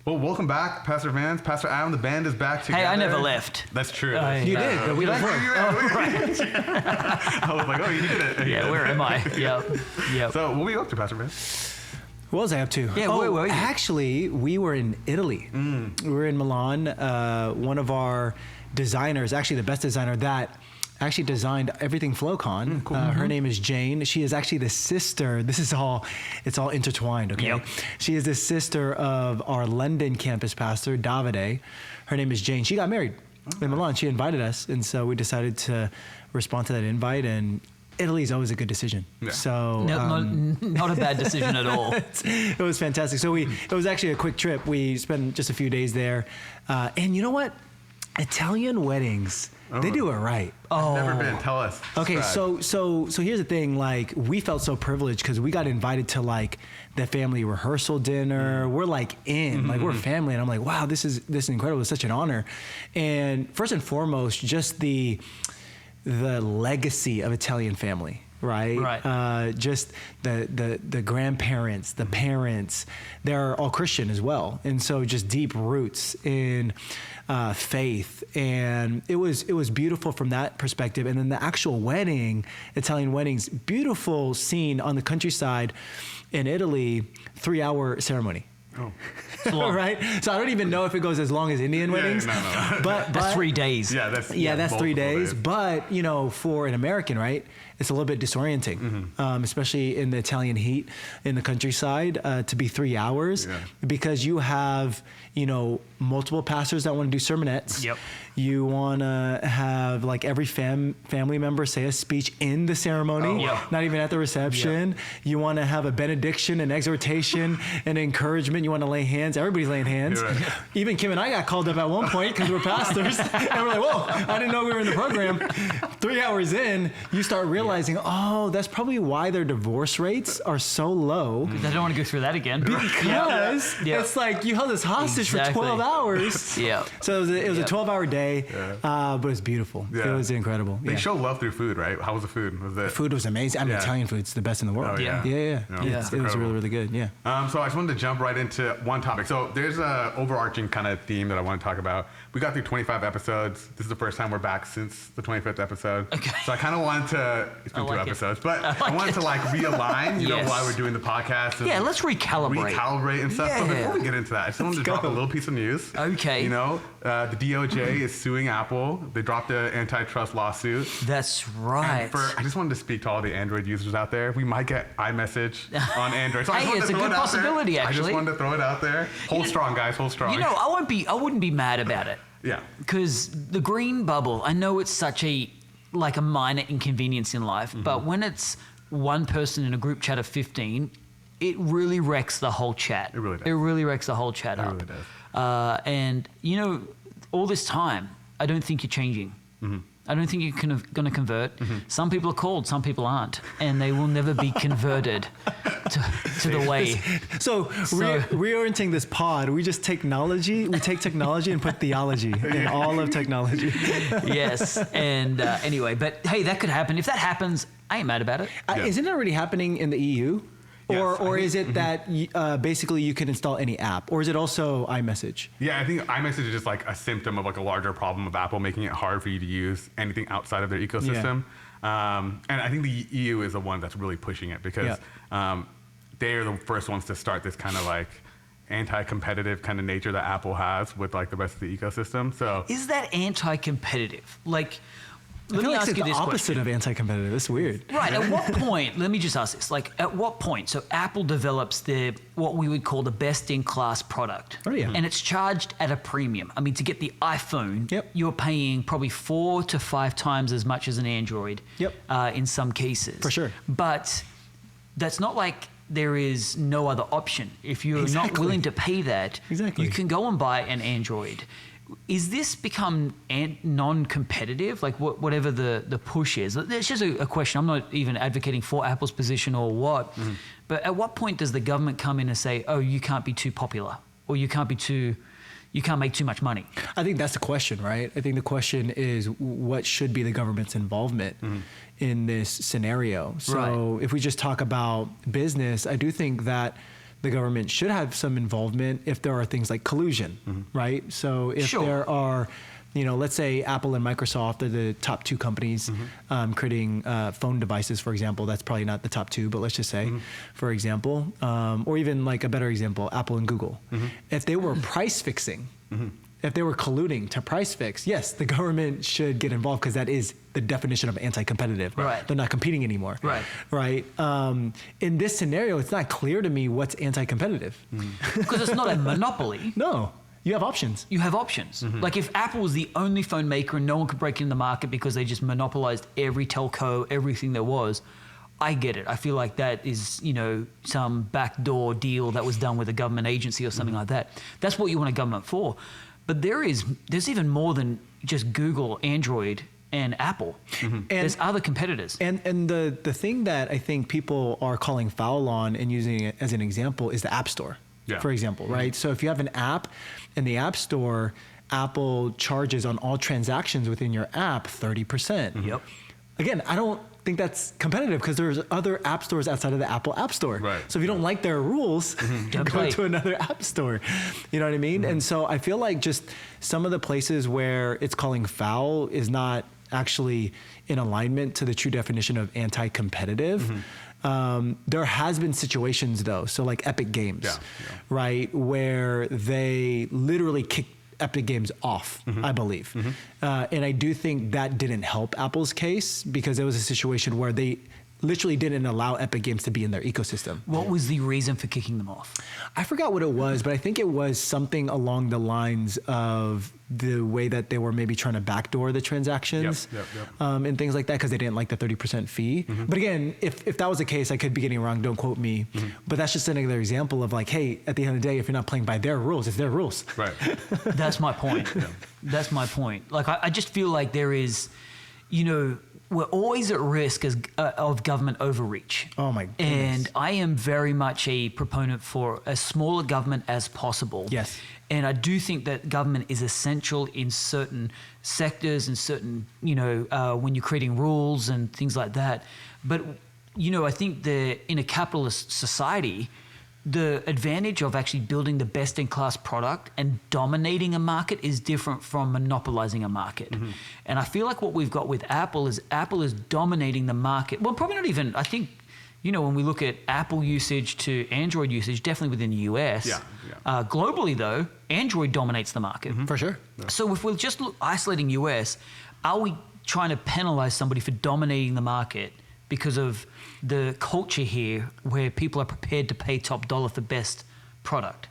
Well, welcome back, Pastor Vance, Pastor Adam. The band is back together. Hey, I never left. That's true. You did, but we left. Right. I was like, oh, you did it. Yeah, where am I? Yep. So, what were you up to, Pastor Vance? What was I up to? Yeah, where were you? Actually, we were in Italy. We were in Milan. One of our designers, actually the best designer that actually designed everything FlowCon. Cool. Her name is Jane. She is actually the sister. It's all intertwined, okay? Yep. She is the sister of our London campus pastor, Davide. Her name is Jane. She got married in Milan. She invited us, and so we decided to respond to that invite, and Italy is always a good decision. Yeah. So Not a bad decision at all. it was fantastic. So it was actually a quick trip. We spent just a few days there, and you know what? Italian weddings, they do it right. Never been. Tell us. Okay, Describe. so here's the thing. Like, we felt so privileged because we got invited to like the family rehearsal dinner. We're like like we're family, and I'm like, wow, this is incredible. It's such an honor. And first and foremost, just the legacy of Italian family. Right. Just the grandparents, the parents, they're all Christian as well, and so just deep roots in faith, and it was beautiful from that perspective. And then the actual wedding, Italian weddings, beautiful scene on the countryside in Italy, 3-hour ceremony. Oh. Right. So I don't even know if it goes as long as Indian weddings. No. But That's 3 days. Yeah, that's 3 days. But for an American, right, it's a little bit disorienting, especially in the Italian heat in the countryside, to be 3 hours, because you have multiple pastors that want to do sermonettes. Yep. You want to have like every family member say a speech in the ceremony, not even at the reception. Yep. You want to have a benediction, an exhortation, an encouragement. You want to lay hands. Everybody's laying hands. Right. Even Kim and I got called up at one point because we're pastors. And we're like, whoa, I didn't know we were in the program. 3 hours in, you start realizing, oh, that's probably why their divorce rates are so low. I don't want to go through that again. Because it's like you held us hostage for 12 hours. Yeah. So it was a 12-hour day, but it was beautiful. Yeah. It was incredible. They show love through food, right? How was the food? The food was amazing. I mean, Italian food's the best in the world. Oh, yeah. Yeah. It was really, really good. Yeah. So I just wanted to jump right into one topic. So there's a overarching kind of theme that I want to talk about. We got through 25 episodes. This is the first time we're back since the 25th episode. Okay. So I kind of wanted to, it's been 2 episodes, but I wanted to like realign, why we're doing the podcast. And let's recalibrate. And stuff. But before we get into that, I just wanted to drop a little piece of news. Okay. The DOJ is suing Apple. They dropped an antitrust lawsuit. That's right. I just wanted to speak to all the Android users out there. We might get iMessage on Android. So Hey, it's a good possibility, actually. I just wanted to throw it out there. Hold strong, guys. Hold strong. I wouldn't be mad about it. Yeah. Because the green bubble, I know it's such a minor inconvenience in life, but when it's one person in a group chat of 15, it really wrecks the whole chat. It really does. It really wrecks the whole chat up. It really does. And all this time, I don't think you're changing. I don't think you're going to convert. Some people are called, some people aren't, and they will never be converted to the way. So reorienting this pod, we take technology and put theology in all of technology. Yes, and anyway, but hey, that could happen. If that happens, I ain't mad about it. Isn't it already happening in the EU? Yes, or is it that basically you can install any app? Or is it also iMessage? Yeah, I think iMessage is just like a symptom of like a larger problem of Apple making it hard for you to use anything outside of their ecosystem. And I think the EU is the one that's really pushing it because they are the first ones to start this kind of like anti-competitive kind of nature that Apple has with like the rest of the ecosystem. So is that anti-competitive? Like, I feel like it's the opposite of anti-competitive. It's weird. Right. At what point, let me just ask this, like at what point, so Apple develops what we would call the best-in-class product. Oh, yeah. And it's charged at a premium. I mean, to get the iPhone, you're paying probably 4 to 5 times as much as an Android in some cases. For sure. But that's not like there is no other option. If you're not willing to pay that, you can go and buy an Android. Is this become non-competitive, like whatever the push is? It's just a question. I'm not even advocating for Apple's position or what, but at what point does the government come in and say, oh, you can't be too popular, or you can't make too much money? I think that's the question, right? I think the question is what should be the government's involvement in this scenario? So if we just talk about business, I do think that the government should have some involvement if there are things like collusion, right? So if there are, let's say Apple and Microsoft are the top two companies creating phone devices, for example. That's probably not the top two, but let's just say, for example, or even like a better example, Apple and Google. If they were price fixing, if they were colluding to price fix, yes, the government should get involved because that is the definition of anti-competitive. Right. They're not competing anymore. Right. In this scenario, it's not clear to me what's anti-competitive. Because it's not a monopoly. No. You have options. You have options. Like if Apple was the only phone maker and no one could break into the market because they just monopolized every telco, everything there was, I get it. I feel like that is, some backdoor deal that was done with a government agency or something like that. That's what you want a government for. But there's even more than just Google, Android, and Apple. And there's other competitors. And the thing that I think people are calling foul on and using it as an example is the App Store, for example, right? So if you have an app in the App Store, Apple charges on all transactions within your app 30%. Yep. Again, I don't think that's competitive because there's other app stores outside of the Apple App Store. Right. So if you don't like their rules, go to another app store. You know what I mean? And so I feel like just some of the places where it's calling foul is not actually in alignment to the true definition of anti-competitive. There has been situations though, so like Epic Games, right, where they literally kicked Epic Games off, I believe. And I do think that didn't help Apple's case because there was a situation where they literally didn't allow Epic Games to be in their ecosystem. What was the reason for kicking them off? I forgot what it was, but I think it was something along the lines of the way that they were maybe trying to backdoor the transactions and things like that because they didn't like the 30% fee. But again, if that was the case, I could be getting it wrong. Don't quote me. But that's just another example of like, hey, at the end of the day, if you're not playing by their rules, it's their rules. Right. That's my point. That's my point. Like, I just feel like there is, we're always at risk of government overreach. Oh my goodness. And I am very much a proponent for as small a government as possible. Yes. And I do think that government is essential in certain sectors and certain, when you're creating rules and things like that. But, I think in a capitalist society, the advantage of actually building the best-in-class product and dominating a market is different from monopolizing a market. And I feel like what we've got with Apple is dominating the market. Well, probably not even, I think, when we look at Apple usage to Android usage, definitely within the US. Globally, though, Android dominates the market. For sure. So if we're just isolating US, are we trying to penalize somebody for dominating the market because of the culture here where people are prepared to pay top dollar for best product?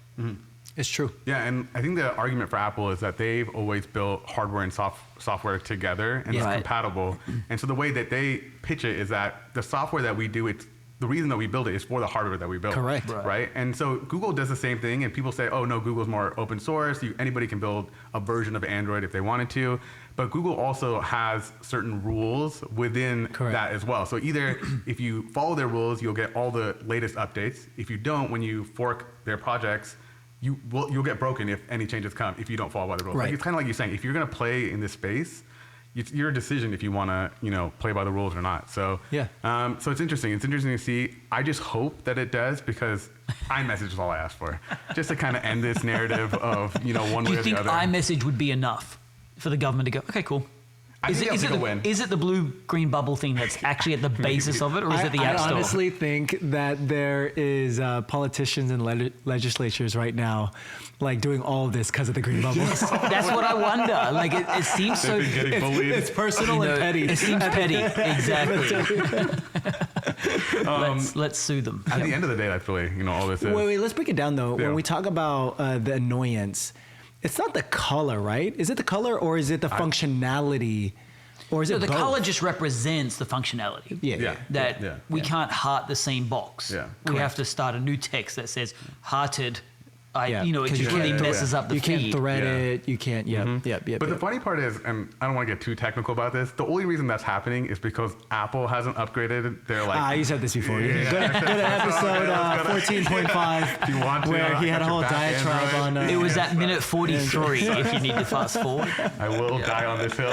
It's true. Yeah, and I think the argument for Apple is that they've always built hardware and software together and it's compatible. And so the way that they pitch it is that the software that we do, the reason that we build it is for the hardware that we build. Correct. Right? And so Google does the same thing, and people say, oh, no, Google's more open source. Anybody can build a version of Android if they wanted to. But Google also has certain rules within that as well. So either if you follow their rules, you'll get all the latest updates. If you don't, when you fork their projects, you'll get broken if any changes come if you don't follow by the rules. Right. Like, it's kind of like you're saying, if you're going to play in this space, it's your decision if you want to, play by the rules or not. So so it's interesting. It's interesting to see. I just hope that it does because iMessage is all I ask for, just to kind of end this narrative of one way or the other. Do you think iMessage would be enough for the government to go, okay, cool? Is it the blue-green bubble thing that's actually at the basis of it, or is it the App Store? I honestly think that there is politicians and legislatures right now, like doing all of this because of the green bubble. That's what I wonder. Like it seems so. Getting bullied. It's personal and petty. It seems petty. Exactly. Let's sue them. At the end of the day, that's really all this is. Wait. Let's break it down though. When we talk about the annoyance. It's not the color, right? Is it the color or is it the functionality? Or is it the both? color just represents the functionality. We can't heart the same box. We have to start a new text that says hearted. It just really messes up the feed. You can't thread it. You can't. But the funny part is, and I don't want to get too technical about this, the only reason that's happening is because Apple hasn't upgraded their you said this before. Go to episode 14.5. If you want to, where he had a whole diatribe on. It was at minute 43. If you need to fast forward, I will die on this hill.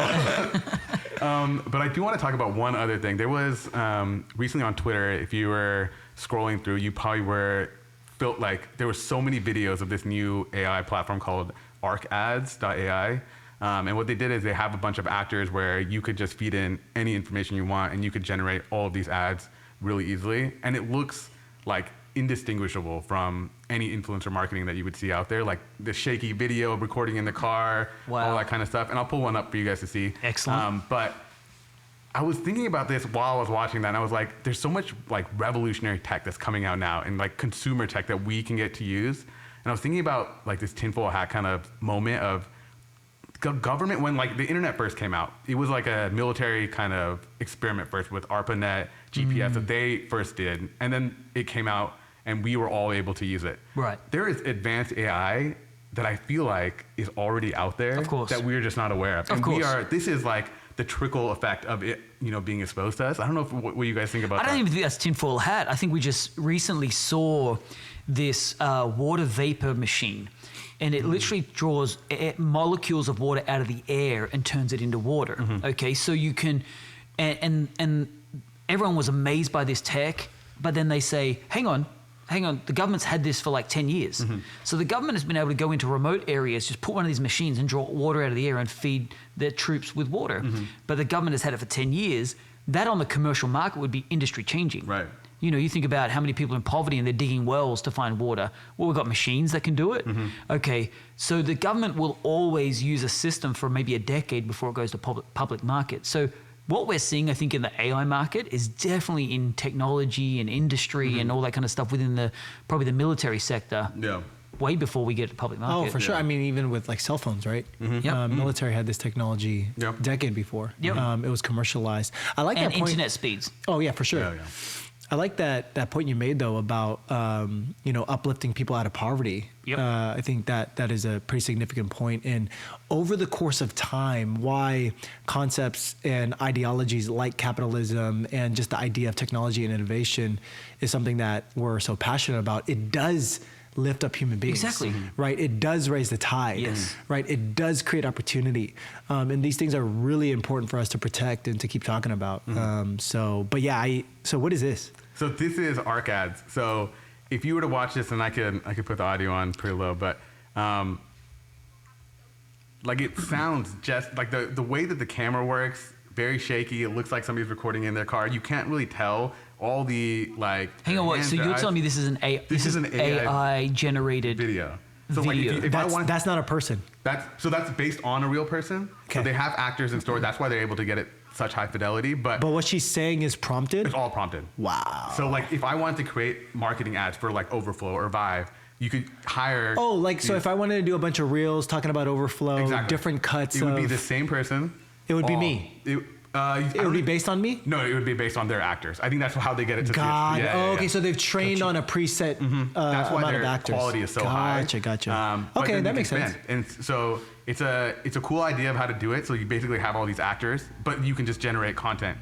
But I do want to talk about one other thing. There was recently on Twitter, if you were scrolling through, you probably were felt like there were so many videos of this new AI platform called arcads.ai. And what they did is they have a bunch of actors where you could just feed in any information you want and you could generate all of these ads really easily. And it looks like indistinguishable from any influencer marketing that you would see out there, like the shaky video recording in the car, all that kind of stuff. And I'll pull one up for you guys to see. Excellent. But I was thinking about this while I was watching that, and I was like, there's so much like revolutionary tech that's coming out now and like consumer tech that we can get to use. And I was thinking about like this tinfoil hat kind of moment of government when like the internet first came out. It was like a military kind of experiment first with ARPANET, GPS that they first did. And then it came out and we were all able to use it. Right. There is advanced AI that I feel like is already out there that we're just not aware of. And this is like the trickle effect of it, being exposed to us. I don't know what you guys think about that. I don't even think that's tinfoil hat. I think we just recently saw this water vapor machine, and it literally draws molecules of water out of the air and turns it into water. Okay, so you can, and everyone was amazed by this tech, but then they say, hang on, the government's had this for like 10 years. So the government has been able to go into remote areas, just put one of these machines and draw water out of the air and feed their troops with water. But the government has had it for 10 years. That on the commercial market would be industry changing. Right. You think about how many people in poverty and they're digging wells to find water. Well, we've got machines that can do it. Okay, so the government will always use a system for maybe a decade before it goes to public market. So what we're seeing, I think, in the AI market is definitely in technology and industry and all that kind of stuff within probably the military sector. Yeah. Way before we get to public market. Oh, for sure. I mean, even with like cell phones, right? Military had this technology decade before. It was commercialized. I like that point. And internet speeds. Oh yeah, for sure. Yeah. I like that point you made though about uplifting people out of poverty. I think that is a pretty significant point. And over the course of time, why concepts and ideologies like capitalism and just the idea of technology and innovation is something that we're so passionate about. It does lift up human beings. Exactly. Right? It does raise the tide. Yes. Right? It does create opportunity. And these things are really important for us to protect and to keep talking about. So what is this? So this is ArcAds. So if you were to watch this, and I could put the audio on pretty low, but like it sounds just like the way that the camera works, very shaky. It looks like somebody's recording in their car. You can't really tell all the like. Hang on, wait. So you're telling me this is an AI generated video? So video. Like that's not a person. That's based on a real person. Okay. So they have actors in store. That's why they're able to get it such high fidelity. But what she's saying is prompted? It's all prompted. Wow. So like if I wanted to create marketing ads for like Overflow or Vive, you could hire. Oh, like so if I wanted to do a bunch of reels talking about Overflow, different cuts. It would be the same person. It would be me. It would be based on me? No, it would be based on their actors. I think that's how they get it to God. Okay, so they've trained on a preset that's why amount their of actors. Quality is so high. Gotcha. Okay, that makes sense. And so it's a cool idea of how to do it. So you basically have all these actors, but you can just generate content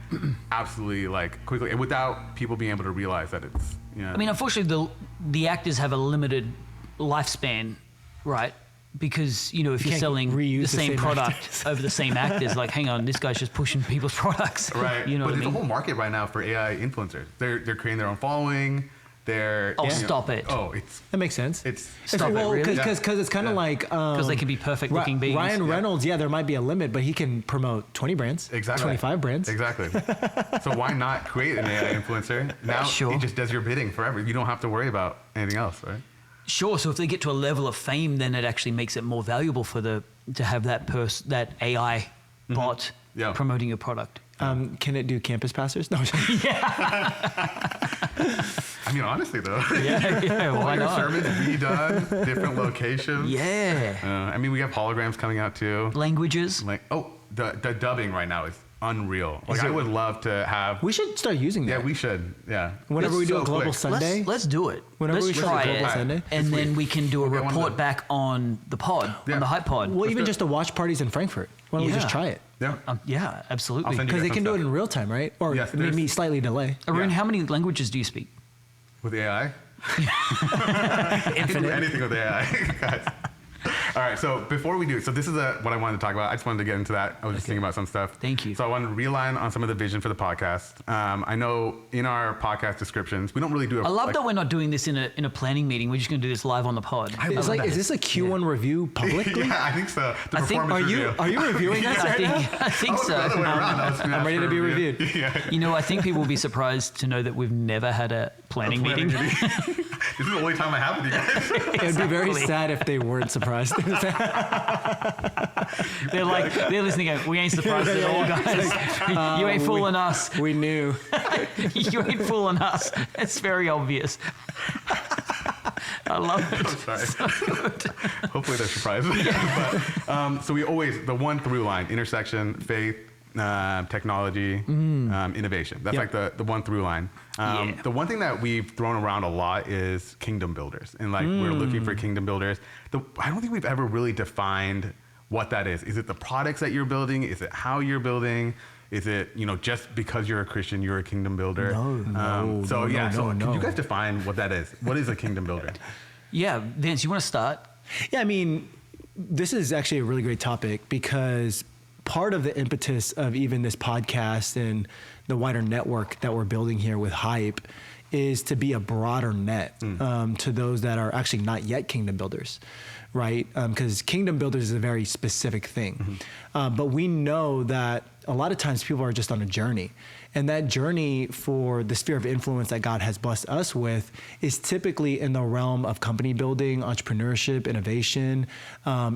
absolutely like quickly without people being able to realize that it's. I mean, unfortunately, the actors have a limited lifespan, right? Because if you're selling the same product over the same actors, like, hang on, this guy's just pushing people's products, right? But there's a whole market right now for AI influencers. They're creating their own following. Stop it. That makes sense. Stop it, really? Because it's kind of like because they can be perfect looking beings. Ryan Reynolds, there might be a limit, but he can promote 20 brands, 25 brands. Exactly. So why not create an AI influencer? Now it just does your bidding forever. You don't have to worry about anything else, right? Sure. So if they get to a level of fame, then it actually makes it more valuable to have that AI bot promoting your product. Can it do campus passers? No. I mean, honestly, though. Why not? Sermons redone, different locations. Yeah. I mean, we have holograms coming out too. Languages. The dubbing right now is unreal. Like, I would love to have. We should start using that. Yeah, we should. Yeah. Whenever we do a Global Sunday. Let's do it. Whenever we try do a Global Sunday. And then we can do a report back on the pod, on the Hype Pod. Well, even just the watch parties in Frankfurt. Why don't we just try it? Yeah. Absolutely. Because they can do it in real time, right? Or maybe slightly delay. Arun, how many languages do you speak? With AI? Infinite. Anything with AI, guys. All right, so before we do, so this is what I wanted to talk about. I just wanted to get into that. I was just thinking about some stuff. Thank you. So I wanted to realign on some of the vision for the podcast. I know in our podcast descriptions, we don't really do I love that we're not doing this in a planning meeting. We're just going to do this live on the pod. Is this a Q1 review publicly? Yeah, I think so. Are you reviewing us right now? I think so. I'm ready to be reviewed. You know, I think people will be surprised to know that we've never had a planning meeting. This is the only time I have with you guys. It would be very sad if they weren't surprised. They're listening going, we ain't surprised at all, guys. You ain't fooling us. We knew. You ain't fooling us. It's very obvious. I love it. I'm sorry. So good. Hopefully they're surprised. But, so we always, the one through line, intersection, faith, technology, innovation. That's like the one through line. The one thing that we've thrown around a lot is kingdom builders. And we're looking for kingdom builders. I don't think we've ever really defined what that is. Is it the products that you're building? Is it how you're building? Is it, just because you're a Christian, you're a kingdom builder? No. Can you guys define what that is? What is a kingdom builder? Yeah, Vance, you want to start? Yeah, I mean, this is actually a really great topic because part of the impetus of even this podcast and the wider network that we're building here with Hype is to be a broader net to those that are actually not yet kingdom builders, right? Because kingdom builders is a very specific thing. But we know that a lot of times people are just on a journey. And that journey for the sphere of influence that God has blessed us with is typically in the realm of company building, entrepreneurship, innovation.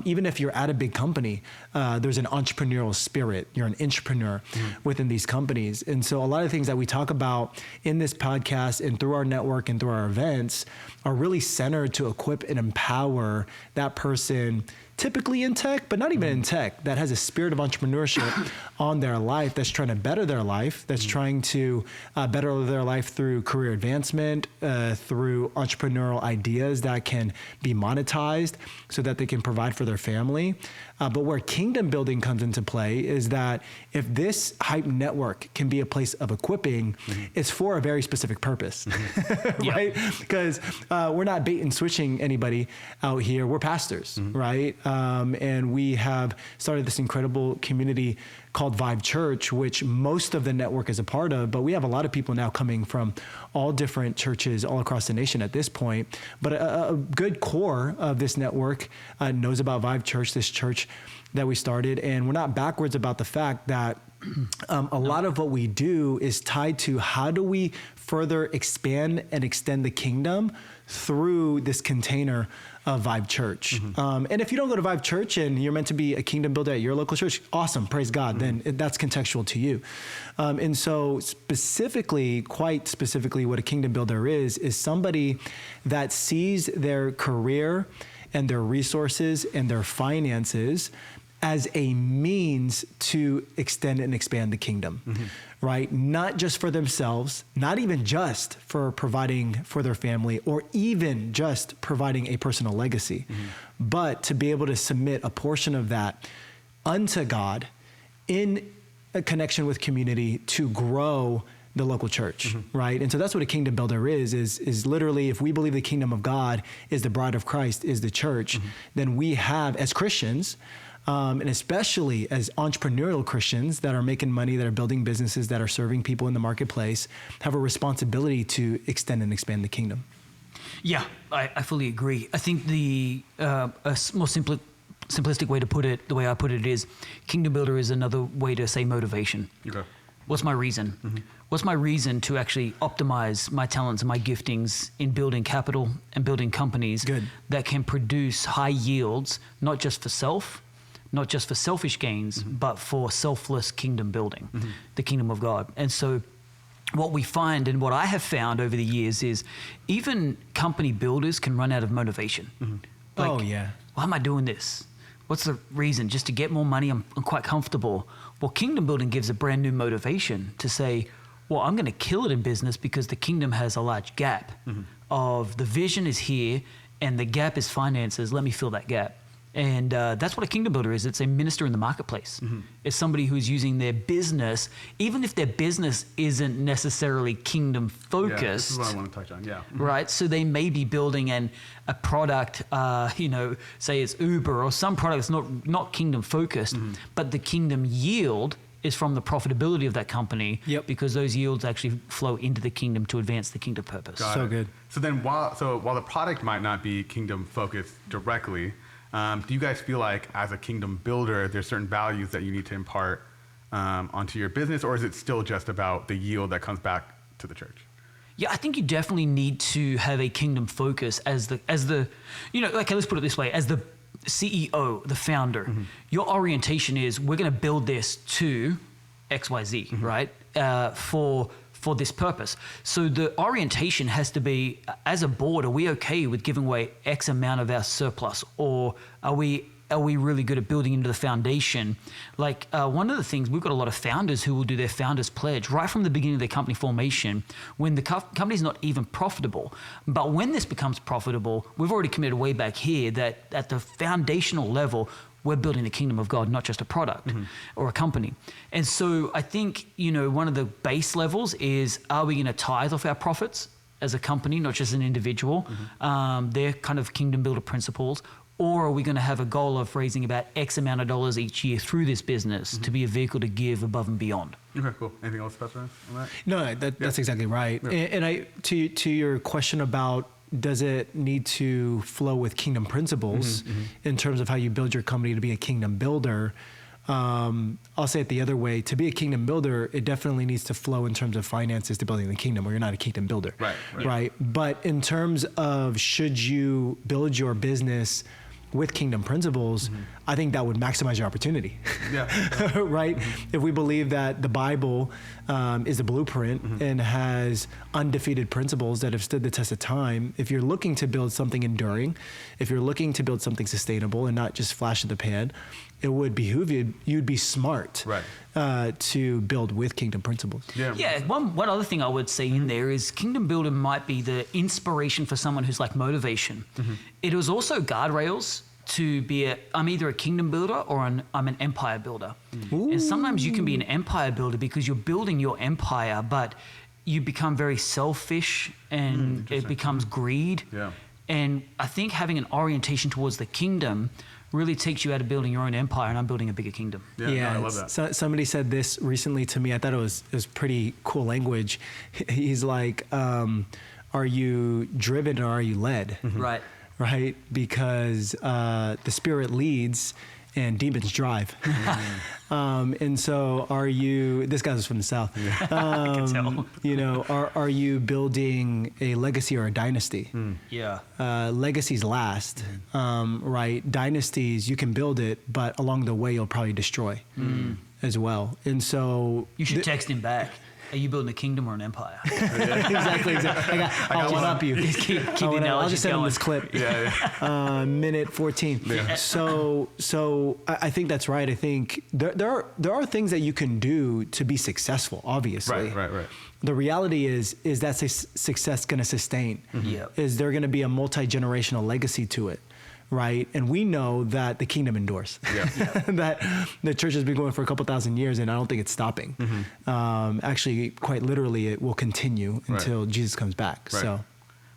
Even if you're at a big company, there's an entrepreneurial spirit. You're an intrapreneur within these companies. And so a lot of things that we talk about in this podcast and through our network and through our events are really centered to equip and empower that person, typically in tech, but not even in tech, that has a spirit of entrepreneurship on their life, that's trying to better their life, that's trying to better their life through career advancement, through entrepreneurial ideas that can be monetized so that they can provide for their family. But where kingdom building comes into play is that if this Hype network can be a place of equipping, it's for a very specific purpose, right? Because we're not bait and switching anybody out here. We're pastors, right? And we have started this incredible community called Vibe Church, which most of the network is a part of, but we have a lot of people now coming from all different churches all across the nation at this point. But a good core of this network knows about Vibe Church, this church that we started, and we're not backwards about the fact that a lot of what we do is tied to how do we further expand and extend the kingdom through this container of Vibe Church. And if you don't go to Vibe Church and you're meant to be a kingdom builder at your local church, awesome, praise God, then that's contextual to you. And so quite specifically, what a kingdom builder is somebody that sees their career and their resources and their finances as a means to extend and expand the kingdom, right? Not just for themselves, not even just for providing for their family or even just providing a personal legacy, but to be able to submit a portion of that unto God in a connection with community to grow the local church, right? And so that's what a kingdom builder is literally, if we believe the kingdom of God is the bride of Christ, is the church, then we have, as Christians, and especially as entrepreneurial Christians that are making money, that are building businesses, that are serving people in the marketplace, have a responsibility to extend and expand the kingdom. Yeah, I fully agree. I think the more simplistic way to put it, the way I put it is, kingdom builder is another way to say motivation. Okay. What's my reason? What's my reason to actually optimize my talents and my giftings in building capital and building companies that can produce high yields, not just for self, not just for selfish gains, but for selfless kingdom building, the kingdom of God. And so what we find and what I have found over the years is even company builders can run out of motivation. Why am I doing this? What's the reason? Just to get more money? I'm quite comfortable. Well, kingdom building gives a brand new motivation to say, well, I'm going to kill it in business because the kingdom has a large gap of the vision is here and the gap is finances. Let me fill that gap. And that's what a kingdom builder is. It's a minister in the marketplace. It's somebody who's using their business, even if their business isn't necessarily kingdom focused. Yeah, this is what I want to touch on. Yeah. Right. So they may be building a product, say it's Uber or some product that's not kingdom focused, but the kingdom yield is from the profitability of that company, because those yields actually flow into the kingdom to advance the kingdom purpose. So good. So then while the product might not be kingdom focused directly, do you guys feel like as a kingdom builder, there's certain values that you need to impart onto your business, or is it still just about the yield that comes back to the church? Yeah, I think you definitely need to have a kingdom focus as the let's put it this way, as the CEO, the founder, your orientation is we're going to build this to XYZ, right? For this purpose. So the orientation has to be, as a board, are we okay with giving away X amount of our surplus, or are we really good at building into the foundation? Like one of the things, we've got a lot of founders who will do their founders pledge right from the beginning of their company formation when the company's not even profitable. But when this becomes profitable, we've already committed way back here that at the foundational level, we're building the kingdom of God, not just a product or a company. And so I think, one of the base levels is, are we going to tithe off our profits as a company, not just an individual? They're kind of kingdom builder principles. Or are we going to have a goal of raising about X amount of dollars each year through this business to be a vehicle to give above and beyond? Okay, cool. Anything else about that? No, that's exactly right. Yeah. And to your question about, does it need to flow with kingdom principles in terms of how you build your company to be a kingdom builder? I'll say it the other way. To be a kingdom builder, it definitely needs to flow in terms of finances to building the kingdom, or you're not a kingdom builder. Right. But in terms of, should you build your business with kingdom principles, I think that would maximize your opportunity. Right? If we believe that the Bible is a blueprint and has undefeated principles that have stood the test of time, if you're looking to build something enduring, if you're looking to build something sustainable and not just flash in the pan, it would behoove you'd be smart to build with kingdom principles. One other thing I would say in there is kingdom builder might be the inspiration for someone who's like motivation. It was also guardrails to be I'm either a kingdom builder or I'm an empire builder. And sometimes you can be an empire builder because you're building your empire, but you become very selfish and it becomes greed. And I think having an orientation towards the kingdom really takes you out of building your own empire, and I'm building a bigger kingdom. No, I love that. So, somebody said this recently to me. I thought it was pretty cool language. He's like, are you driven or are you led? Right? Because the Spirit leads and demons drive. And so are you, this guy was from the South. I can tell. Are you building a legacy or a dynasty? Legacies last, right? Dynasties, you can build it, but along the way, you'll probably destroy as well. And so you should text him back. Are you building a kingdom or an empire? Exactly. I'll one up you. I'll just send him this clip. Minute 14. So I think that's right. I think there are things that you can do to be successful, obviously. Right. The reality is that success going to sustain? Is there going to be a multi-generational legacy to it? Right. And we know that the kingdom endures, that the church has been going for a couple thousand years, and I don't think it's stopping. Actually, quite literally, it will continue until Jesus comes back. So,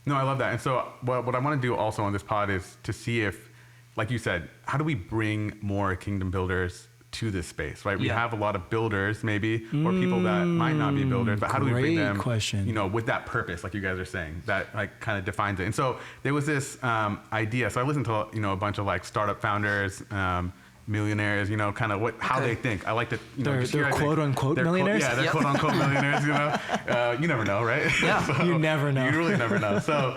no, I love that. And so what I want to do also on this pod is to see if, like you said, how do we bring more kingdom builders to this space, right? We have a lot of builders maybe, or people that might not be builders, but how do we bring them, with that purpose, like you guys are saying, that like kind of defines it. And so there was this idea. So I listened to, a bunch of like startup founders, millionaires, kind of how they think. I like to, they're quote unquote millionaires. They're quote unquote millionaires, you never know, right? So, you never know. You really never know. So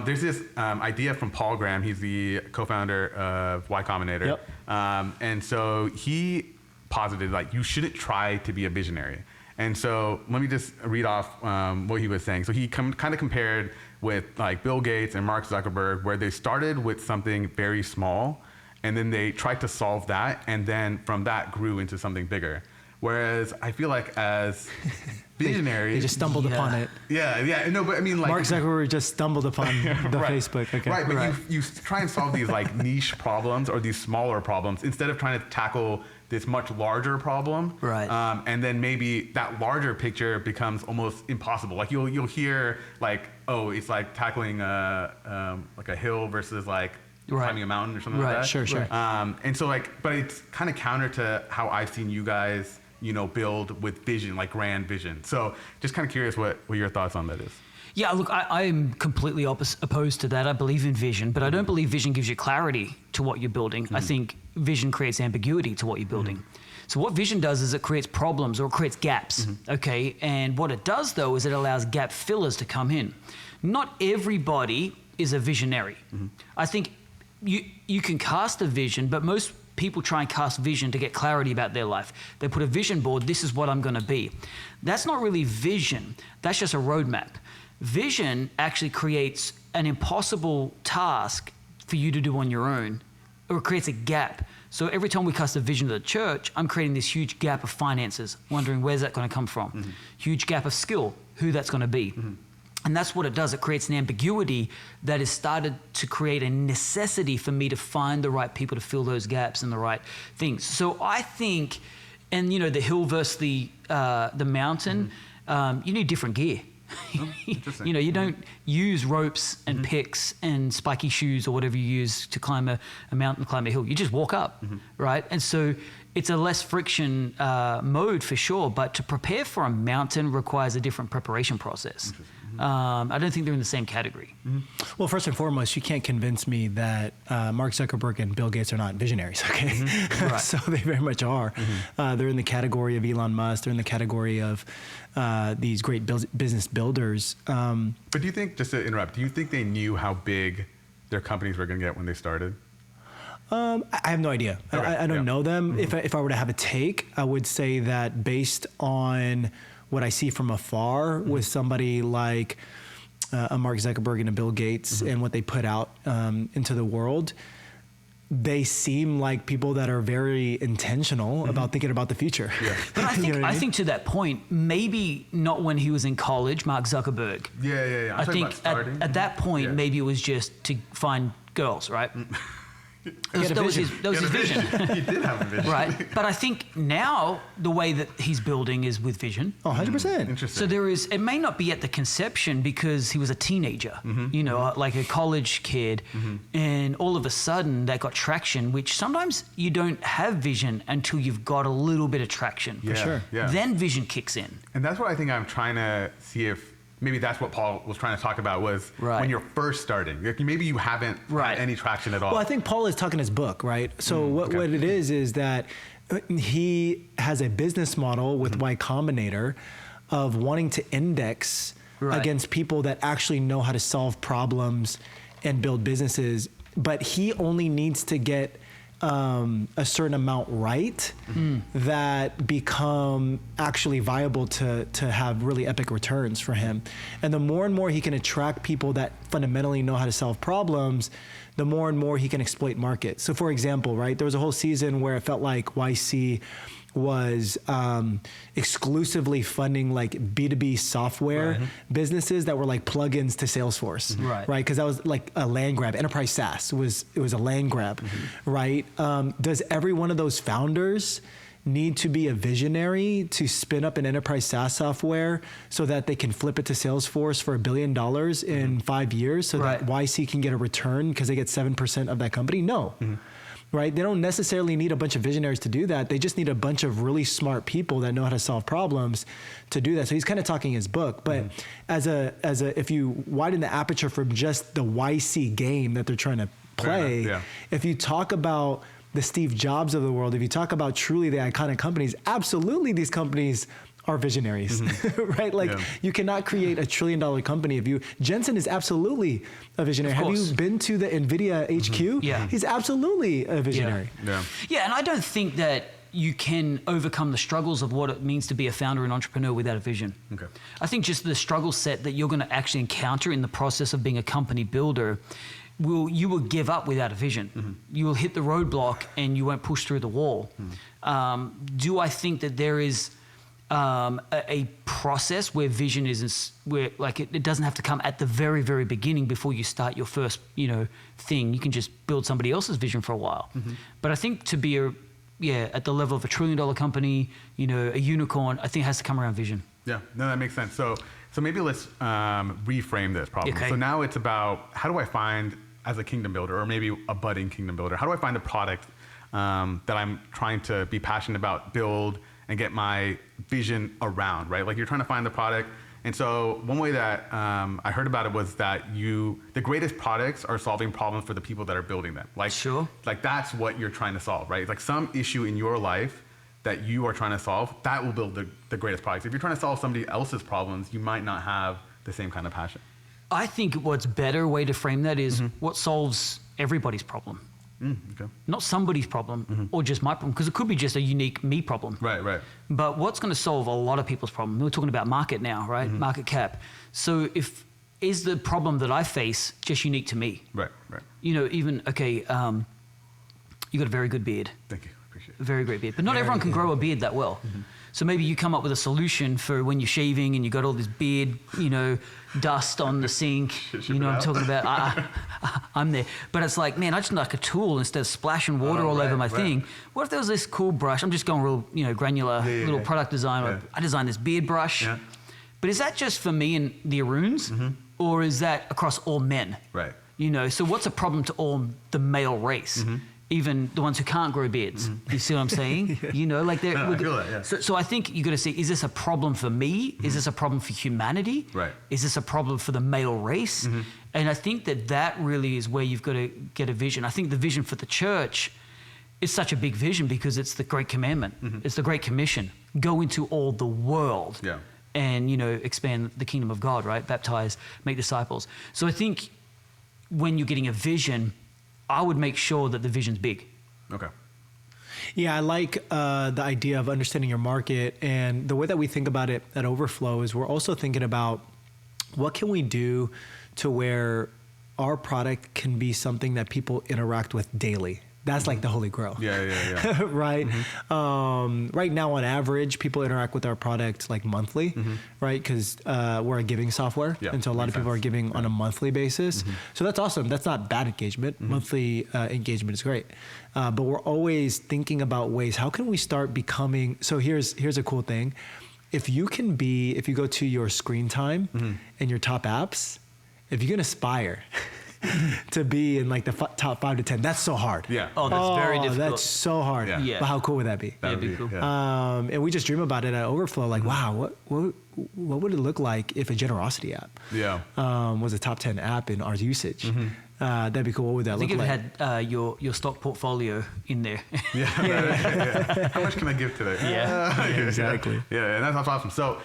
there's this idea from Paul Graham. He's the co-founder of Y Combinator. And so he posited like, you shouldn't try to be a visionary. And so let me just read off what he was saying. So he kind of compared with like Bill Gates and Mark Zuckerberg, where they started with something very small, and then they tried to solve that, and then from that grew into something bigger. Whereas I feel like as visionaries, they just stumbled upon it. Yeah. No, but I mean, like Mark Zuckerberg just stumbled upon the right. Facebook. Okay. Right, but you try and solve these like niche problems or these smaller problems instead of trying to tackle this much larger problem. Right. And then maybe that larger picture becomes almost impossible. Like you'll hear like, oh, it's like tackling like a hill versus like climbing a mountain or something like that. Sure. And so like, but it's kind of counter to how I've seen you guys, build with vision, like grand vision. So just kind of curious what your thoughts on that is. Yeah, look, I am completely opposed to that. I believe in vision, but I don't believe vision gives you clarity to what you're building. I think vision creates ambiguity to what you're building. So what vision does is it creates problems or it creates gaps, okay? And what it does, though, is it allows gap fillers to come in. Not everybody is a visionary. I think you can cast a vision, but most people try and cast vision to get clarity about their life. They put a vision board, this is what I'm going to be. That's not really vision. That's just a roadmap. Vision actually creates an impossible task for you to do on your own, or it creates a gap. So every time we cast a vision to the church, I'm creating this huge gap of finances, wondering where's that going to come from? Huge gap of skill, who that's going to be. And that's what it does. It creates an ambiguity that has started to create a necessity for me to find the right people to fill those gaps and the right things. So I think, and the hill versus the mountain, you need different gear. You don't use ropes and picks and spiky shoes or whatever you use to climb a mountain, climb a hill. You just walk up, right? And so it's a less friction mode for sure, but to prepare for a mountain requires a different preparation process. I don't think they're in the same category. Well, first and foremost, you can't convince me that Mark Zuckerberg and Bill Gates are not visionaries, okay? Right. So they very much are. They're in the category of Elon Musk. They're in the category of these great business builders. But do you think, just to interrupt, do you think they knew how big their companies were going to get when they started? I have no idea. Okay. I don't know them. If I were to have a take, I would say that based on what I see from afar with somebody like a Mark Zuckerberg and a Bill Gates and what they put out into the world, they seem like people that are very intentional about thinking about the future. Yeah. But I think to that point, maybe not when he was in college, Mark Zuckerberg. Yeah. I think at that point, maybe it was just to find girls, right? That was his vision. He did have a vision. Right. But I think now the way that he's building is with vision. Oh, 100%. Interesting. So it may not be at the conception because he was a teenager, like a college kid. And all of a sudden that got traction, which sometimes you don't have vision until you've got a little bit of traction. For sure. Yeah. Then vision kicks in. And that's what I think I'm trying to see if maybe that's what Paul was trying to talk about was when you're first starting. Like maybe you haven't had any traction at all. Well, I think Paul is talking his book, right? So what it is that he has a business model with Y Combinator of wanting to index against people that actually know how to solve problems and build businesses. But he only needs to get a certain amount right that become actually viable to have really epic returns for him. And the more and more he can attract people that fundamentally know how to solve problems, the more and more he can exploit markets. So for example, right, there was a whole season where it felt like YC was exclusively funding like B2B software businesses that were like plugins to Salesforce, right? Because that was like a land grab. Enterprise SaaS was a land grab, right? Does every one of those founders need to be a visionary to spin up an enterprise SaaS software so that they can flip it to Salesforce for $1 billion in 5 years so that YC can get a return because they get 7% of that company? No. Right? They don't necessarily need a bunch of visionaries to do that. They just need a bunch of really smart people that know how to solve problems to do that. So he's kind of talking his book, but as a if you widen the aperture from just the YC game that they're trying to play, if you talk about the Steve Jobs of the world, if you talk about truly the iconic companies, absolutely these companies are visionaries, right? Like you cannot create $1 trillion company if you, Jensen is absolutely a visionary. Have you been to the NVIDIA HQ? Yeah. He's absolutely a visionary. Yeah, and I don't think that you can overcome the struggles of what it means to be a founder and entrepreneur without a vision. Okay. I think just the struggle set that you're going to actually encounter in the process of being a company builder you will give up without a vision. You will hit the roadblock and you won't push through the wall. Do I think that there is a process where vision is, where like it doesn't have to come at the very, very beginning before you start your first, thing. You can just build somebody else's vision for a while. But I think to be at the level of $1 trillion company, a unicorn, I think it has to come around vision. Yeah, no, that makes sense. So maybe let's reframe this problem. Okay. So now it's about, how do I find, as a kingdom builder, or maybe a budding kingdom builder, how do I find a product that I'm trying to be passionate about, build, and get my vision around, right? Like, you're trying to find the product. And so one way that I heard about it was that the greatest products are solving problems for the people that are building them. Like, sure. Like, that's what you're trying to solve, right? Like, some issue in your life that you are trying to solve, that will build the greatest products. If you're trying to solve somebody else's problems, you might not have the same kind of passion. I think what's better way to frame that is what solves everybody's problem. Okay. Not somebody's problem or just my problem, because it could be just a unique me problem. Right. But what's going to solve a lot of people's problem? We're talking about market now, right? Market cap. So is the problem that I face just unique to me? Right. You got a very good beard. Thank you. Appreciate it. A very great beard. But not everyone can grow a beard that well. So maybe you come up with a solution for when you're shaving and you got all this beard, dust on the sink. You know what I'm talking about? I'm there. But it's like, man, I just like a tool instead of splashing water all over my thing. What if there was this cool brush? I'm just going real, granular little product design. Yeah. I designed this beard brush. Yeah. But is that just for me and the Aruns? Or is that across all men? Right. So what's a problem to all the male race? Even the ones who can't grow beards. You see what I'm saying? I feel that, yeah. So I think you got to see, is this a problem for me? Is this a problem for humanity? Right. Is this a problem for the male race? And I think that really is where you've got to get a vision. I think the vision for the church is such a big vision because it's the Great Commandment. It's the Great Commission. Go into all the world. Yeah. And, expand the kingdom of God, right? Baptize, make disciples. So I think when you're getting a vision, I would make sure that the vision's big. Okay. Yeah, I like the idea of understanding your market. And the way that we think about it at Overflow is we're also thinking about what can we do to where our product can be something that people interact with daily. That's like the holy grail. Yeah. Right? Right now, on average, people interact with our product like monthly, right? Because we're a giving software. Yeah, and so a lot of people are giving on a monthly basis. So that's awesome. That's not bad engagement. Monthly engagement is great. But we're always thinking about ways, how can we start becoming, so here's a cool thing. If you go to your screen time and your top apps, if you can aspire to be in like the top 5 to 10, that's so hard. Yeah. Oh, that's very difficult. That's so hard. Yeah. But how cool would that be? That would be cool. Yeah. And we just dream about it at Overflow. Like, wow, what would it look like if a generosity app was a top 10 app in our usage? That'd be cool. What would that look like? I think if it had your stock portfolio in there. Yeah. How much can I give today? Yeah. Exactly. Yeah, and that's awesome. So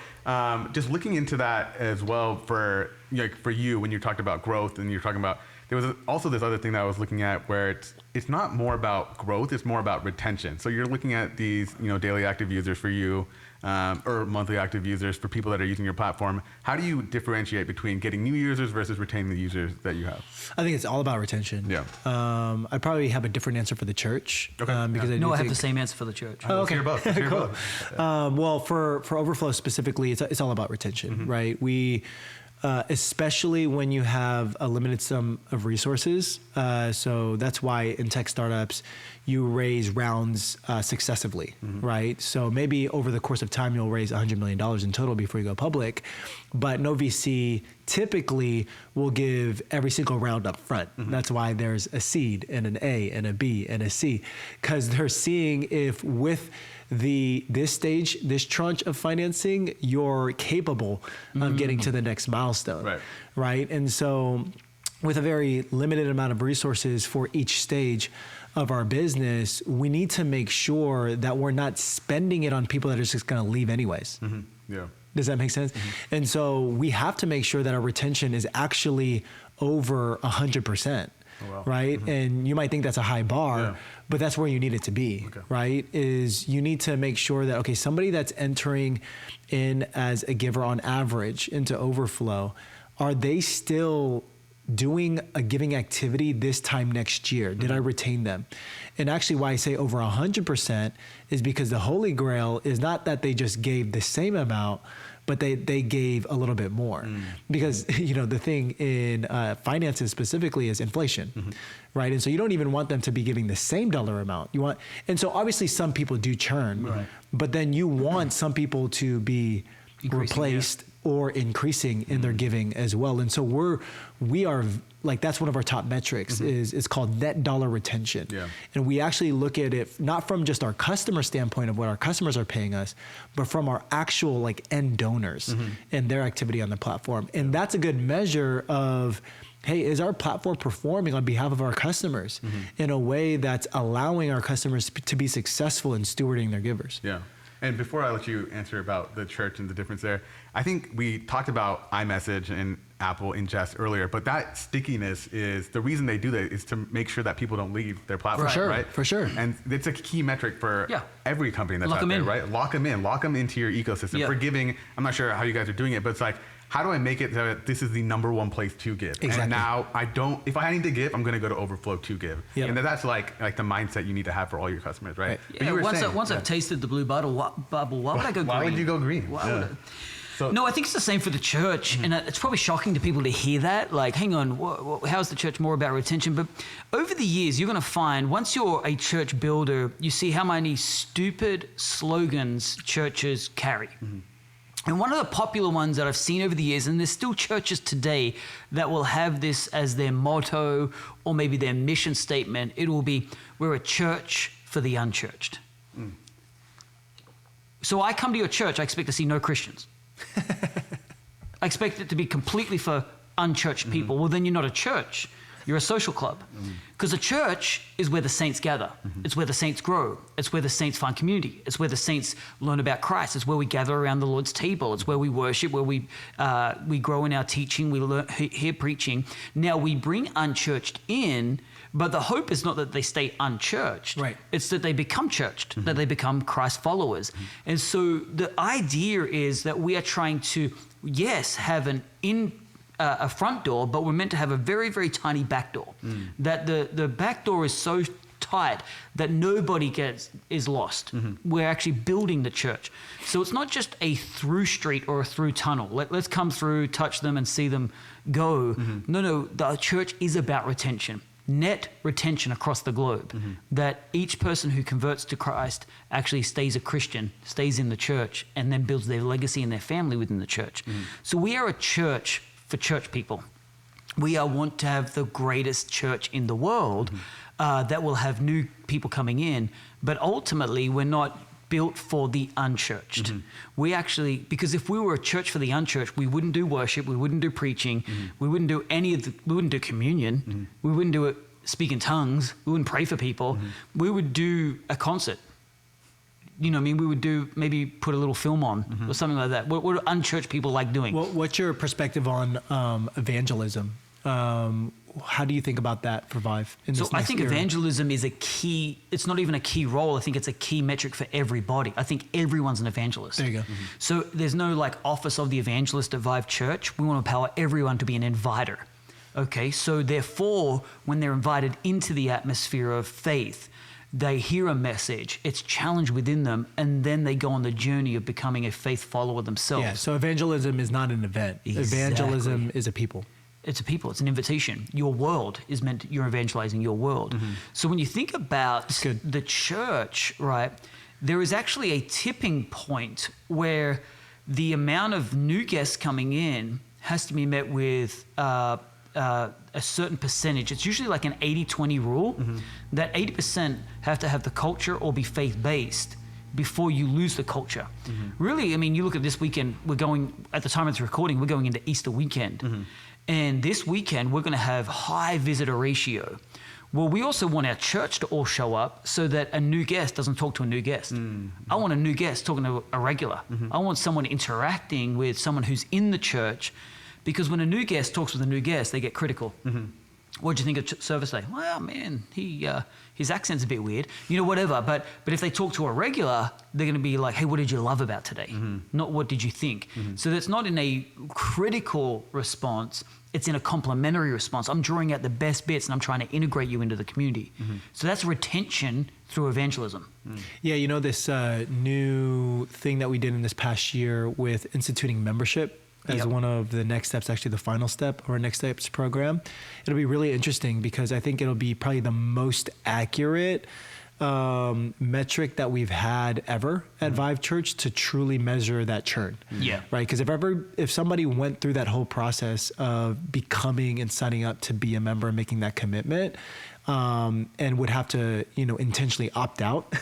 just looking into that as well for you, when you talked about growth and you're talking about, there was also this other thing that I was looking at where it's not more about growth, it's more about retention. So you're looking at these, daily active users for you, or monthly active users for people that are using your platform. How do you differentiate between getting new users versus retaining the users that you have? I think it's all about retention. Yeah. I probably have a different answer for the church. Okay. Because I have the same answer for the church. Oh, okay. Let's hear both. Well, for Overflow specifically, it's all about retention, right? We, especially when you have a limited sum of resources. So that's why in tech startups, you raise rounds successively, right? So maybe over the course of time, you'll raise $100 million in total before you go public. But no VC typically will give every single round up front. That's why there's a seed and an A and a B and a C, because they're seeing if with this tranche of financing, you're capable of getting to the next milestone, right? And so with a very limited amount of resources for each stage of our business, we need to make sure that we're not spending it on people that are just going to leave anyways. Yeah. Does that make sense? And so we have to make sure that our retention is actually over 100%. Oh, wow. Right? And you might think that's a high bar, but that's where you need it to be, right? Is you need to make sure that, okay, somebody that's entering in as a giver on average into Overflow, are they still doing a giving activity this time next year? Did I retain them? And actually why I say over 100% is because the Holy Grail is not that they just gave the same amount, but they gave a little bit more. Because, the thing in finances specifically is inflation, right? And so you don't even want them to be giving the same dollar amount. And so obviously some people do churn, right, but then you want some people to be replaced or increasing in their giving as well. And so we are like, that's one of our top metrics is it's called net dollar retention. Yeah. And we actually look at it not from just our customer standpoint of what our customers are paying us, but from our actual like end donors and their activity on the platform. And that's a good measure of, hey, is our platform performing on behalf of our customers in a way that's allowing our customers to be successful in stewarding their givers? Yeah. And before I let you answer about the church and the difference there, I think we talked about iMessage and Apple Ingest earlier, but that stickiness is the reason they do that is to make sure that people don't leave their platform, right? For sure. And it's a key metric for every company that's out there, right? Lock them into your ecosystem. For giving, I'm not sure how you guys are doing it, but it's like, how do I make it that this is the number one place to give? Exactly. And now if I need to give, I'm going to go to Overflow to give. Yep. And that's like the mindset you need to have for all your customers, right? Yeah, once I've tasted the blue bubble, why would I go green? Why would you go green? No, I think it's the same for the church, and it's probably shocking to people to hear that. Like, hang on, how's the church more about retention? But over the years, you're going to find, once you're a church builder, you see how many stupid slogans churches carry. And one of the popular ones that I've seen over the years, and there's still churches today that will have this as their motto or maybe their mission statement, it will be, we're a church for the unchurched. So I come to your church, I expect to see no Christians. I expect it to be completely for unchurched people. Well, then you're not a church. You're a social club. Because a church is where the saints gather. It's where the saints grow. It's where the saints find community. It's where the saints learn about Christ. It's where we gather around the Lord's table. It's where we worship, where we grow in our teaching, we hear preaching. Now, we bring unchurched in, but the hope is not that they stay unchurched. Right. It's that they become churched, that they become Christ followers. And so the idea is that we are trying to, yes, have a front door, but we're meant to have a very, very tiny back door. That the back door is so tight that nobody is lost. We're actually building the church. So it's not just a through street or a through tunnel. Let's come through, touch them and see them go. No, the church is about retention. Net retention across the globe, that each person who converts to Christ actually stays a Christian, stays in the church, and then builds their legacy and their family within the church. So we are a church for church people. We want to have the greatest church in the world that will have new people coming in, but ultimately we're not built for the unchurched. We actually, because if we were a church for the unchurched, we wouldn't do worship, we wouldn't do preaching, we wouldn't do we wouldn't do communion, we wouldn't do it, speak in tongues, we wouldn't pray for people, we would do a concert. We would maybe put a little film on or something like that. What do unchurched people like doing? What's your perspective on evangelism? How do you think about that for Vive? I think evangelism is a key, it's not even a key role. I think it's a key metric for everybody. I think everyone's an evangelist. There you go. So there's no office of the evangelist at Vive Church. We want to empower everyone to be an inviter. Okay, so therefore, when they're invited into the atmosphere of faith, they hear a message, it's challenged within them, and then they go on the journey of becoming a faith follower themselves. Yeah, so evangelism is not an event. Exactly. Evangelism is a people. It's a people, it's an invitation. Your world is meant, you're evangelizing your world. So when you think about the church, right, there is actually a tipping point where the amount of new guests coming in has to be met with a certain percentage. It's usually like an 80-20 rule, that 80% have to have the culture or be faith-based before you lose the culture. Really, you look at this weekend, at the time of this recording, we're going into Easter weekend. And this weekend, we're going to have high visitor ratio. Well, we also want our church to all show up so that a new guest doesn't talk to a new guest. I want a new guest talking to a regular. I want someone interacting with someone who's in the church, because when a new guest talks with a new guest, they get critical. What'd you think of service day? Well, man, his accent's a bit weird, whatever. But if they talk to a regular, they're going to be like, hey, what did you love about today? Not what did you think? So that's not in a critical response. It's in a complementary response. I'm drawing out the best bits and I'm trying to integrate you into the community. So that's retention through evangelism. Yeah, this new thing that we did in this past year with instituting membership as one of the next steps, actually the final step of our next steps program. It'll be really interesting because I think it'll be probably the most accurate metric that we've had ever at Vive Church to truly measure that churn. Yeah. Right. Because if somebody went through that whole process of becoming and signing up to be a member and making that commitment, and would have to, intentionally opt out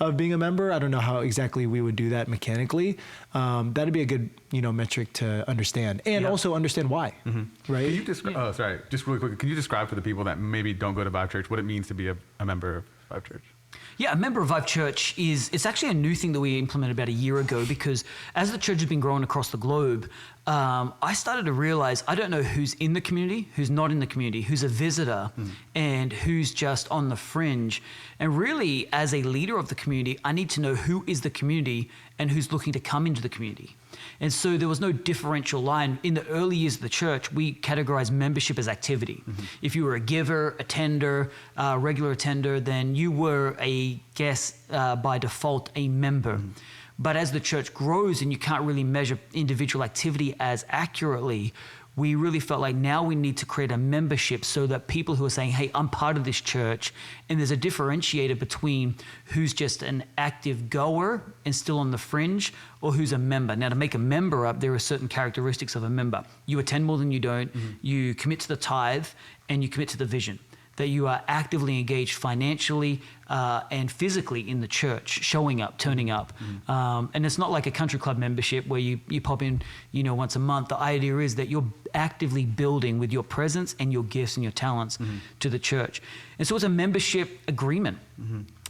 of being a member. I don't know how exactly we would do that mechanically. That'd be a good, metric to understand and also understand why, right? Can you just really quick, can you describe for the people that maybe don't go to Vive Church what it means to be a member of Vive Church? Yeah, a member of Vive Church it's actually a new thing that we implemented about a year ago because as the church has been growing across the globe, I started to realize I don't know who's in the community, who's not in the community, who's a visitor, and who's just on the fringe. And really, as a leader of the community, I need to know who is the community and who's looking to come into the community. And so there was no differential line. In the early years of the church, we categorized membership as activity. If you were a giver, attender, regular attender, then you were a guest by default, a member. But as the church grows and you can't really measure individual activity as accurately, we really felt like now we need to create a membership so that people who are saying, hey, I'm part of this church, and there's a differentiator between who's just an active goer and still on the fringe or who's a member. Now, to make a member up, there are certain characteristics of a member. You attend more than you don't, you commit to the tithe, and you commit to the vision. That you are actively engaged financially and physically in the church, showing up, turning up. And it's not like a country club membership where you pop in, once a month. The idea is that you're actively building with your presence and your gifts and your talents to the church. And so it's a membership agreement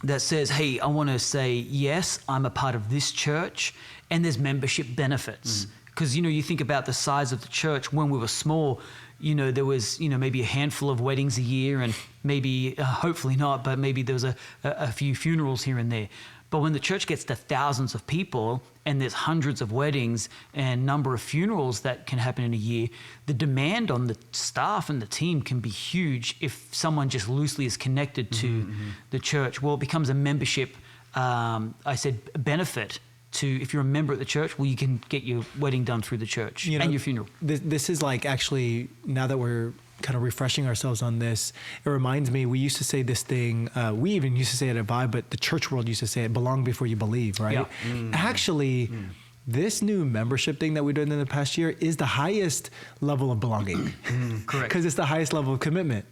that says, hey, I want to say, yes, I'm a part of this church, and there's membership benefits. Because, you think about the size of the church when we were small, there was, maybe a handful of weddings a year and maybe, hopefully not, but maybe there was a few funerals here and there. But when the church gets to thousands of people and there's hundreds of weddings and number of funerals that can happen in a year, the demand on the staff and the team can be huge if someone just loosely is connected to the church. Well, it becomes a membership, benefit to, if you're a member at the church, well, you can get your wedding done through the church and your funeral. This is like, actually, now that we're kind of refreshing ourselves on this, it reminds me, we used to say this thing, we even used to say it at Vive, but the church world used to say it, belong before you believe, right? Actually, this new membership thing that we did in the past year is the highest level of belonging. Correct. Because it's the highest level of commitment,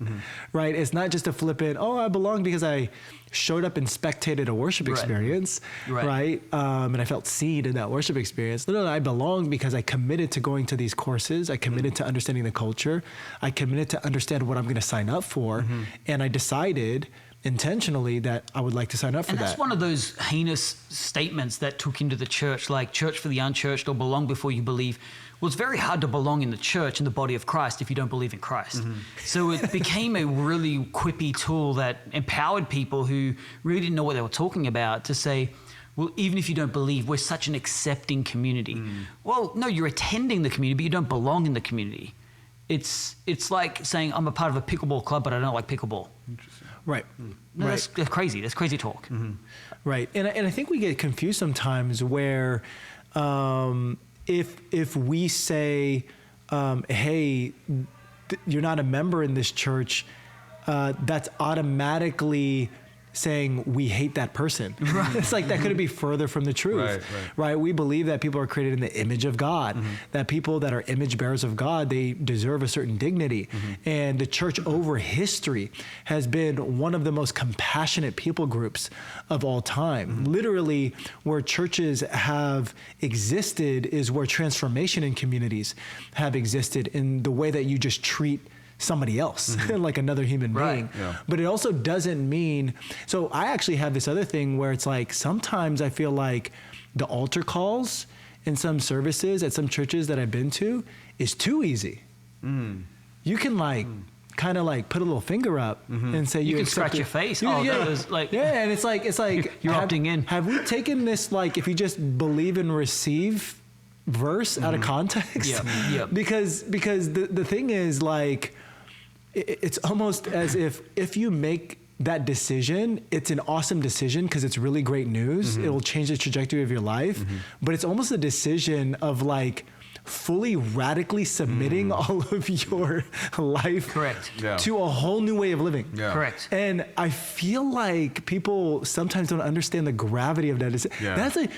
right? It's not just a flippant, I belong because I showed up and spectated a worship experience, right? And I felt seen in that worship experience. No, I belong because I committed to going to these courses. I committed to understanding the culture. I committed to understand what I'm going to sign up for. And I decided intentionally that I would like to sign up for that. And that's one of those heinous statements that took into the church, like church for the unchurched or belong before you believe. Well, it's very hard to belong in the church, in the body of Christ, if you don't believe in Christ. So it became a really quippy tool that empowered people who really didn't know what they were talking about to say, well, even if you don't believe, we're such an accepting community. Well, no, you're attending the community, but you don't belong in the community. It's like saying, I'm a part of a pickleball club, but I don't like pickleball. Interesting. Right. No, that's crazy. That's crazy talk. Right. And I think we get confused sometimes where if we say, hey, you're not a member in this church, that's automatically saying we hate that person. It's like that couldn't be further from the truth, right? We believe that people are created in the image of God, that people that are image bearers of God, they deserve a certain dignity. And the church over history has been one of the most compassionate people groups of all time. Literally, where churches have existed is where transformation in communities have existed in the way that you just treat somebody else, like another human being. But it also doesn't mean, so I actually have this other thing where it's like, sometimes I feel like the altar calls in some services at some churches that I've been to is too easy. You can kind of like put a little finger up and say you can scratch your face. That was like and it's like you're opting in. Have we taken this like if you just believe and receive verse out of context? Because the thing is like it's almost as if you make that decision, it's an awesome decision because it's really great news. It'll change the trajectory of your life, but it's almost a decision of like fully radically submitting all of your life to a whole new way of living. Correct. And I feel like people sometimes don't understand the gravity of that decision. That's a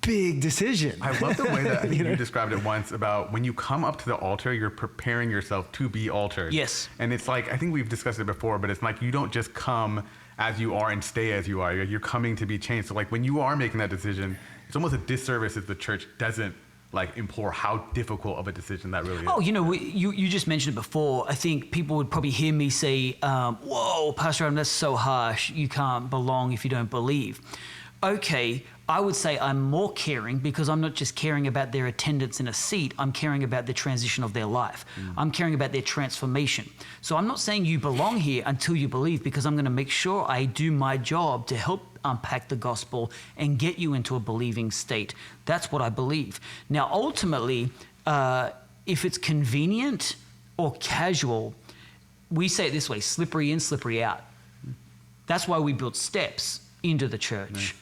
big decision. I love the way that I think you described it once about when you come up to the altar, you're preparing yourself to be altered. Yes. And it's like, I think we've discussed it before, but it's like you don't just come as you are and stay as you are. You're coming to be changed. So like when you are making that decision, it's almost a disservice if the church doesn't like implore how difficult of a decision that really is. Oh, you just mentioned it before. I think people would probably hear me say, whoa, Pastor Adam, that's so harsh. You can't belong if you don't believe. Okay, I would say I'm more caring because I'm not just caring about their attendance in a seat. I'm caring about the transition of their life. I'm caring about their transformation. So I'm not saying you belong here until you believe, because I'm going to make sure I do my job to help unpack the gospel and get you into a believing state. That's what I believe. Now, ultimately, if it's convenient or casual, we say it this way: slippery in, slippery out. That's why we build steps into the church.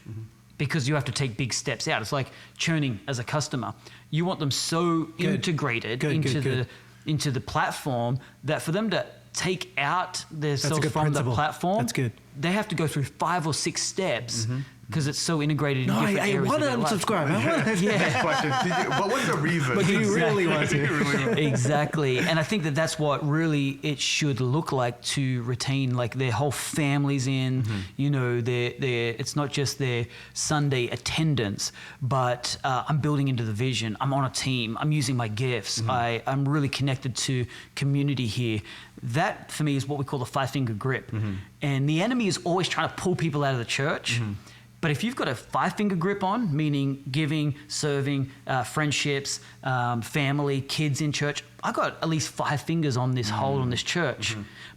Because you have to take big steps out. It's like churning as a customer. You want them so integrated into the platform that for them to take out themselves from the platform, they have to go through 5 or 6 steps because it's so integrated in different areas of their life. Unsubscribe. What was the reason? But do you really want to? Exactly. And I think that's what really it should look like to retain like their whole families in, it's not just their Sunday attendance, but I'm building into the vision. I'm on a team. I'm using my gifts. I'm really connected to community here. That for me is what we call the 5-finger grip. And the enemy is always trying to pull people out of the church. But if you've got a 5-finger grip on, meaning giving, serving, friendships, family, kids in church, I've got at least 5 fingers on this hold on this church.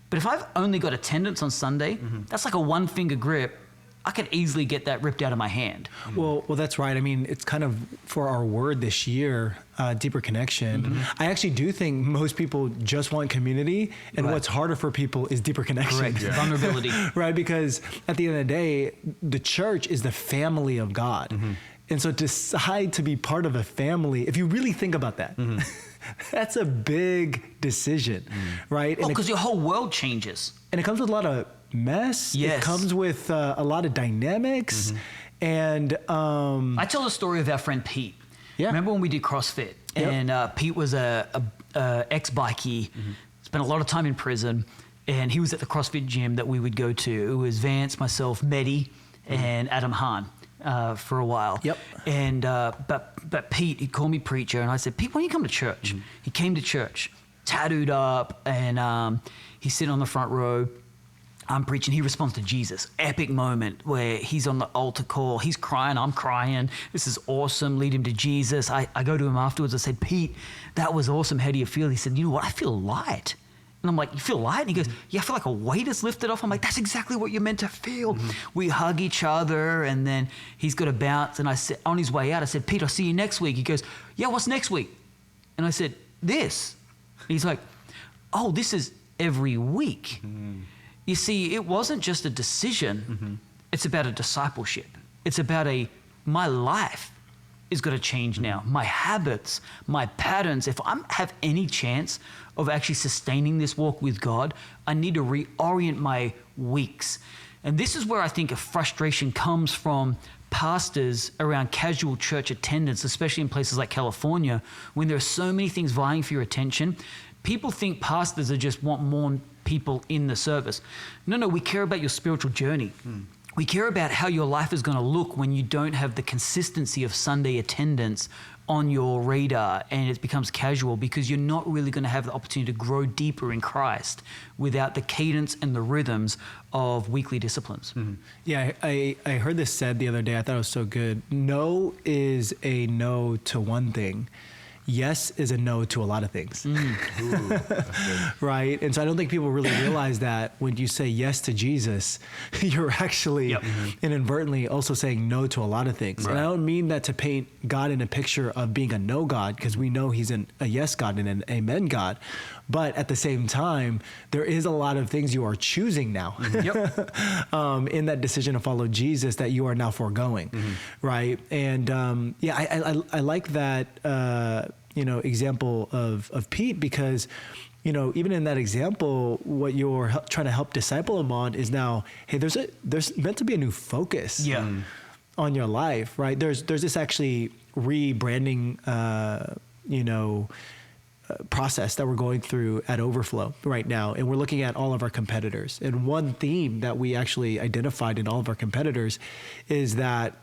But if I've only got attendance on Sunday, that's like a 1-finger grip. I could easily get that ripped out of my hand. Well, that's right. I mean, it's kind of for our word this year, deeper connection. I actually do think most people just want community, and what's harder for people is deeper connection. Correct. Vulnerability. Right, because at the end of the day, the church is the family of God. And so to decide to be part of a family, if you really think about that, that's a big decision, right? Well, because your whole world changes. And it comes with a lot of mess. It comes with a lot of dynamics. And I tell the story of our friend Pete. Remember when we did CrossFit? And Pete was a ex-bikie, spent a lot of time in prison, and he was at the CrossFit gym that we would go to. It was Vance, myself, Mehdi, and Adam Hahn for a while. And but Pete, he'd call me preacher, and I said, Pete, why don't you come to church? He came to church, tattooed up, and he's sitting on the front row. I'm preaching. He responds to Jesus. Epic moment where he's on the altar call. He's crying. I'm crying. This is awesome. Lead him to Jesus. I go to him afterwards. I said, Pete, that was awesome. How do you feel? He said, you know what? I feel light. And I'm like, you feel light? And he goes, yeah, I feel like a weight is lifted off. I'm like, that's exactly what you're meant to feel. We hug each other, and then he's got to bounce. And I said, on his way out, I said, Pete, I'll see you next week. He goes, yeah, what's next week? And I said, this. And he's like, oh, this is every week. You see, it wasn't just a decision. It's about a discipleship. It's about my life is going to change now. My habits, my patterns. If I have any chance of actually sustaining this walk with God, I need to reorient my weeks. And this is where I think a frustration comes from pastors around casual church attendance, especially in places like California, when there are so many things vying for your attention. People think pastors just want more people in the service. No, we care about your spiritual journey. We care about how your life is going to look when you don't have the consistency of Sunday attendance on your radar and it becomes casual, because you're not really going to have the opportunity to grow deeper in Christ without the cadence and the rhythms of weekly disciplines. Yeah, I heard this said the other day. I thought it was so good. No is a no to one thing. yes is a no to a lot of things. Ooh, that's good. Right? And so I don't think people really realize that when you say yes to Jesus, you're actually inadvertently also saying no to a lot of things. Right. And I don't mean that to paint God in a picture of being a no God, because we know he's a yes God and an amen God. But at the same time, there is a lot of things you are choosing now in that decision to follow Jesus that you are now foregoing, right? And I like that example of Pete, because even in that example, what you're trying to help disciple him on is now, hey, there's meant to be a new focus on your life, right? There's this actually rebranding, process that we're going through at Overflow right now. And we're looking at all of our competitors. And one theme that we actually identified in all of our competitors is that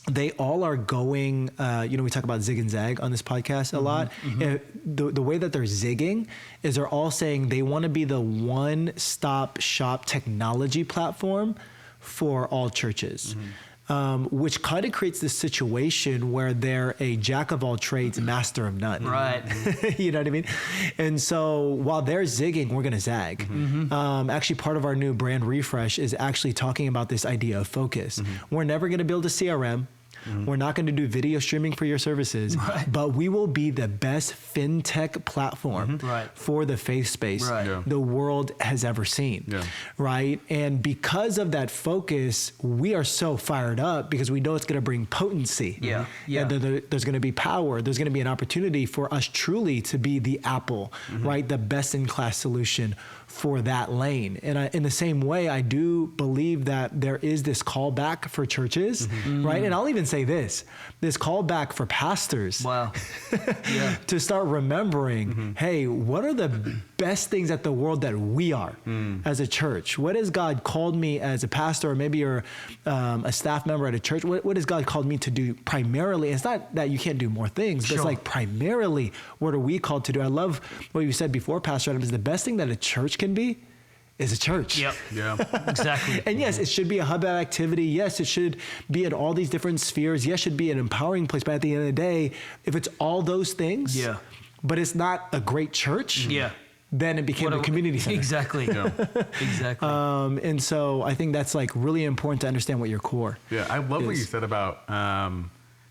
they all are going, we talk about zig and zag on this podcast a lot. The way that they're zigging is they're all saying they want to be the one-stop shop technology platform for all churches. Which kind of creates this situation where they're a jack of all trades, master of none. Right. You know what I mean? And so while they're zigging, we're going to zag. Actually, part of our new brand refresh is actually talking about this idea of focus. We're never going to build a CRM. We're not going to do video streaming for your services, but we will be the best fintech platform for the faith space the world has ever seen, right? And because of that focus, we are so fired up because we know it's going to bring potency. And there's going to be power. There's going to be an opportunity for us truly to be the Apple, right? The best-in-class solution for that lane. And in the same way, I do believe that there is this callback for churches, right? And I'll even say this callback for pastors to start remembering, hey, what are the best things at the world that we are as a church? What has God called me as a pastor, or maybe you're a staff member at a church? What has God called me to do primarily? It's not that you can't do more things, but it's like primarily, what are we called to do? I love what you said before, Pastor Adam, is the best thing that a church can be is a church. Exactly. And yes, it should be a hub of activity. Yes, it should be in all these different spheres. Yes, it should be an empowering place. But at the end of the day, if it's all those things, but it's not a great church, then it became a community center. Exactly. Exactly. And so I think that's like really important to understand what your core I love what you said about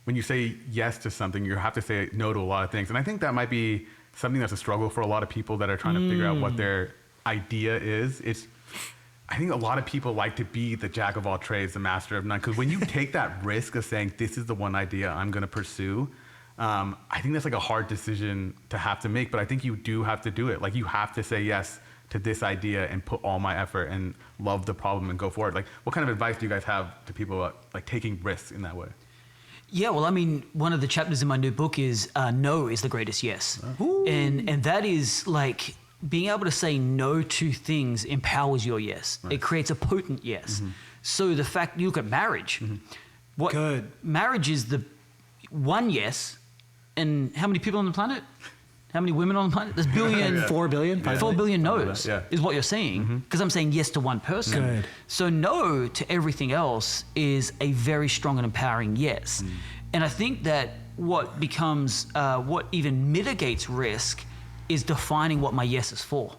when you say yes to something, you have to say no to a lot of things. And I think that might be something that's a struggle for a lot of people that are trying to figure out what their idea is. I think a lot of people like to be the jack of all trades, the master of none. Because when you take that risk of saying, this is the one idea I'm going to pursue, I think that's like a hard decision to have to make. But I think you do have to do it. Like, you have to say yes to this idea and put all my effort and love the problem and go forward. Like, what kind of advice do you guys have to people about, like, taking risks in that way? Yeah, well, I mean, one of the chapters in my new book is no is the greatest yes. And that is like being able to say no to things empowers your yes. It creates a potent yes. So the fact you look at marriage, marriage is the one yes, and how many people on the planet? How many women on the planet? There's 4 billion? 4 billion no's is what you're saying, because I'm saying yes to one person. So no to everything else is a very strong and empowering yes. And I think that what becomes, what even mitigates risk is defining what my yes is for.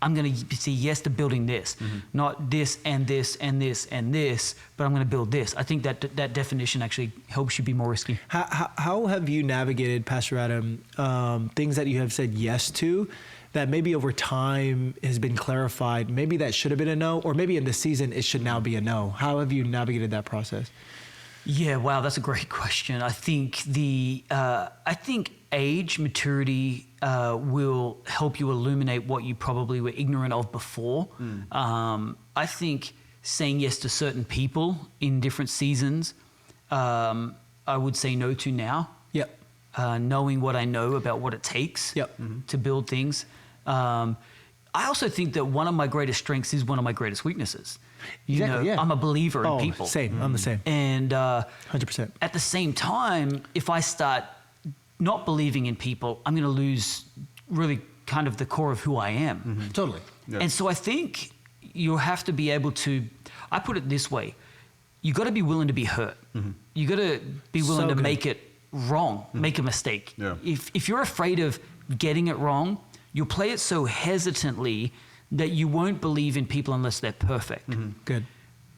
I'm going to say yes to building this, not this and this and this and this, but I'm going to build this. I think that that definition actually helps you be more risky. How have you navigated, Pastor Adam, things that you have said yes to that maybe over time has been clarified? Maybe that should have been a no, or maybe in this season it should now be a no. How have you navigated that process? Yeah, wow, that's a great question. I think age, maturity will help you illuminate what you probably were ignorant of before. I think saying yes to certain people in different seasons, I would say no to now. Knowing what I know about what it takes to build things. I also think that one of my greatest strengths is one of my greatest weaknesses. I'm a believer in people. Same, I'm the same. And 100%. At the same time, if I start not believing in people, I'm going to lose really kind of the core of who I am. Totally. And so I think you have to be able to, I put it this way, you got to be willing to be hurt. You got to be willing to make it wrong, make a mistake. Yeah. If you're afraid of getting it wrong, you'll play it so hesitantly that you won't believe in people unless they're perfect. Good.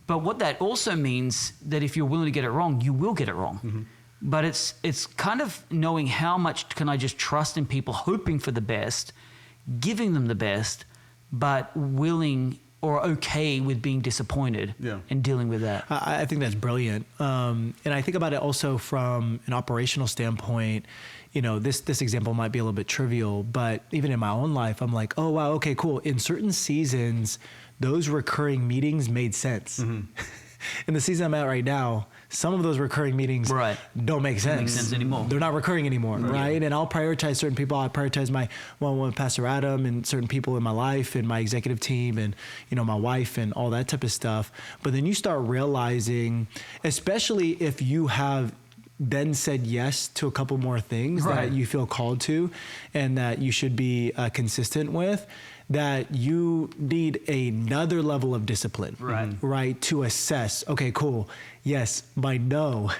But what that also means that if you're willing to get it wrong, you will get it wrong. But it's kind of knowing how much can I just trust in people, hoping for the best, giving them the best, but willing or okay with being disappointed and dealing with that. I think that's brilliant. And I think about it also from an operational standpoint. You know, this example might be a little bit trivial, but even in my own life, I'm like, oh, wow, okay, cool. In certain seasons, those recurring meetings made sense. In the season I'm at right now, some of those recurring meetings don't make sense. Don't make sense anymore. They're not recurring anymore, right? And I'll prioritize certain people. I'll prioritize my one-on-one with Pastor Adam and certain people in my life and my executive team and, you know, my wife and all that type of stuff. But then you start realizing, especially if you have then said yes to a couple more things that you feel called to and that you should be consistent with, that you need another level of discipline, right? To assess, okay, cool. Yes, my no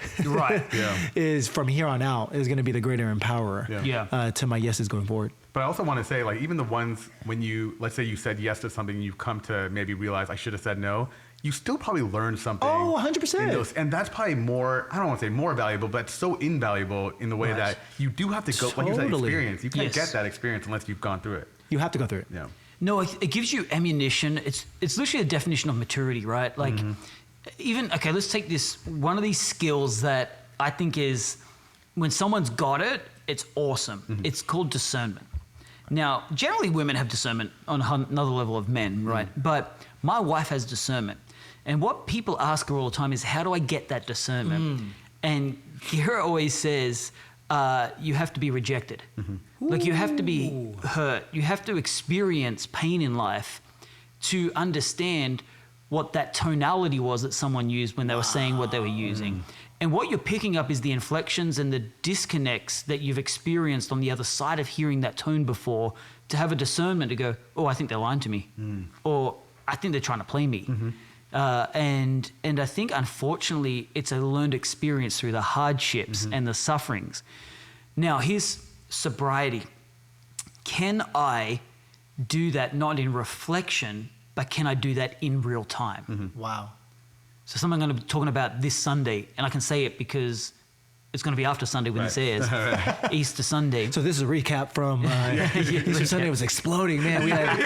is from here on out is going to be the greater empowerer to my yeses going forward. But I also want to say, like, even the ones when you, let's say you said yes to something, you've come to maybe realize I should have said no, you still probably learned something. Oh, 100%. And that's probably more, I don't want to say more valuable, but so invaluable in the way that you do have to go, like you said, experience. You can't get that experience unless you've gone through it. You have to go through it. Yeah. No, it gives you ammunition. It's literally a definition of maturity, right? Like, even, okay, let's take this, one of these skills that I think is, when someone's got it, it's awesome. It's called discernment. Now, generally women have discernment on another level of men, right? But my wife has discernment. And what people ask her all the time is, how do I get that discernment? And Kira always says, you have to be rejected. Like, you have to be hurt. You have to experience pain in life to understand what that tonality was that someone used when they were saying what they were using. And what you're picking up is the inflections and the disconnects that you've experienced on the other side of hearing that tone before, to have a discernment to go, oh, I think they're lying to me. Or I think they're trying to play me. And I think, unfortunately, it's a learned experience through the hardships and the sufferings. Now, here's sobriety. Can I do that not in reflection, but can I do that in real time? Wow. So something I'm going to be talking about this Sunday, and I can say it because it's going to be after Sunday when this airs, Easter Sunday. So this is a recap from Easter Sunday was exploding, man. We had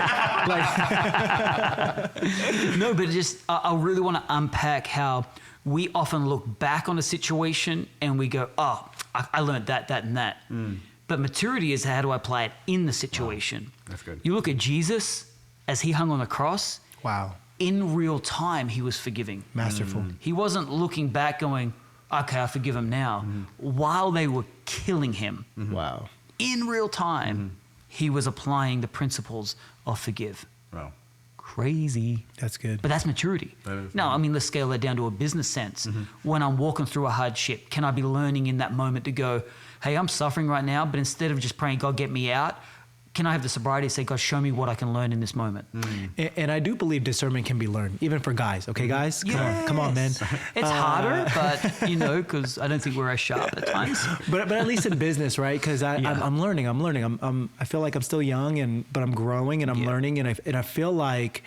No, but I really want to unpack how we often look back on a situation and we go, oh, I learned that, and that. But maturity is, how do I apply it in the situation? Wow. That's good. You look at Jesus as he hung on the cross. Wow. In real time, he was forgiving. Masterful. He wasn't looking back going, okay, I forgive him now. While they were killing him. Wow. In real time, he was applying the principles of forgive. Wow. Crazy. That's good. But that's maturity. That is. Now, I mean, let's scale that down to a business sense. When I'm walking through a hardship, can I be learning in that moment to go, hey, I'm suffering right now, but instead of just praying, God, get me out, can I have the sobriety to say, God, show me what I can learn in this moment? And I do believe discernment can be learned, even for guys. Okay, guys? Come on, man. It's harder, but, you know, because I don't think we're as sharp at times. But at least in business, right? Because I'm learning. I feel like I'm still young, but I'm growing and I'm learning. And I feel like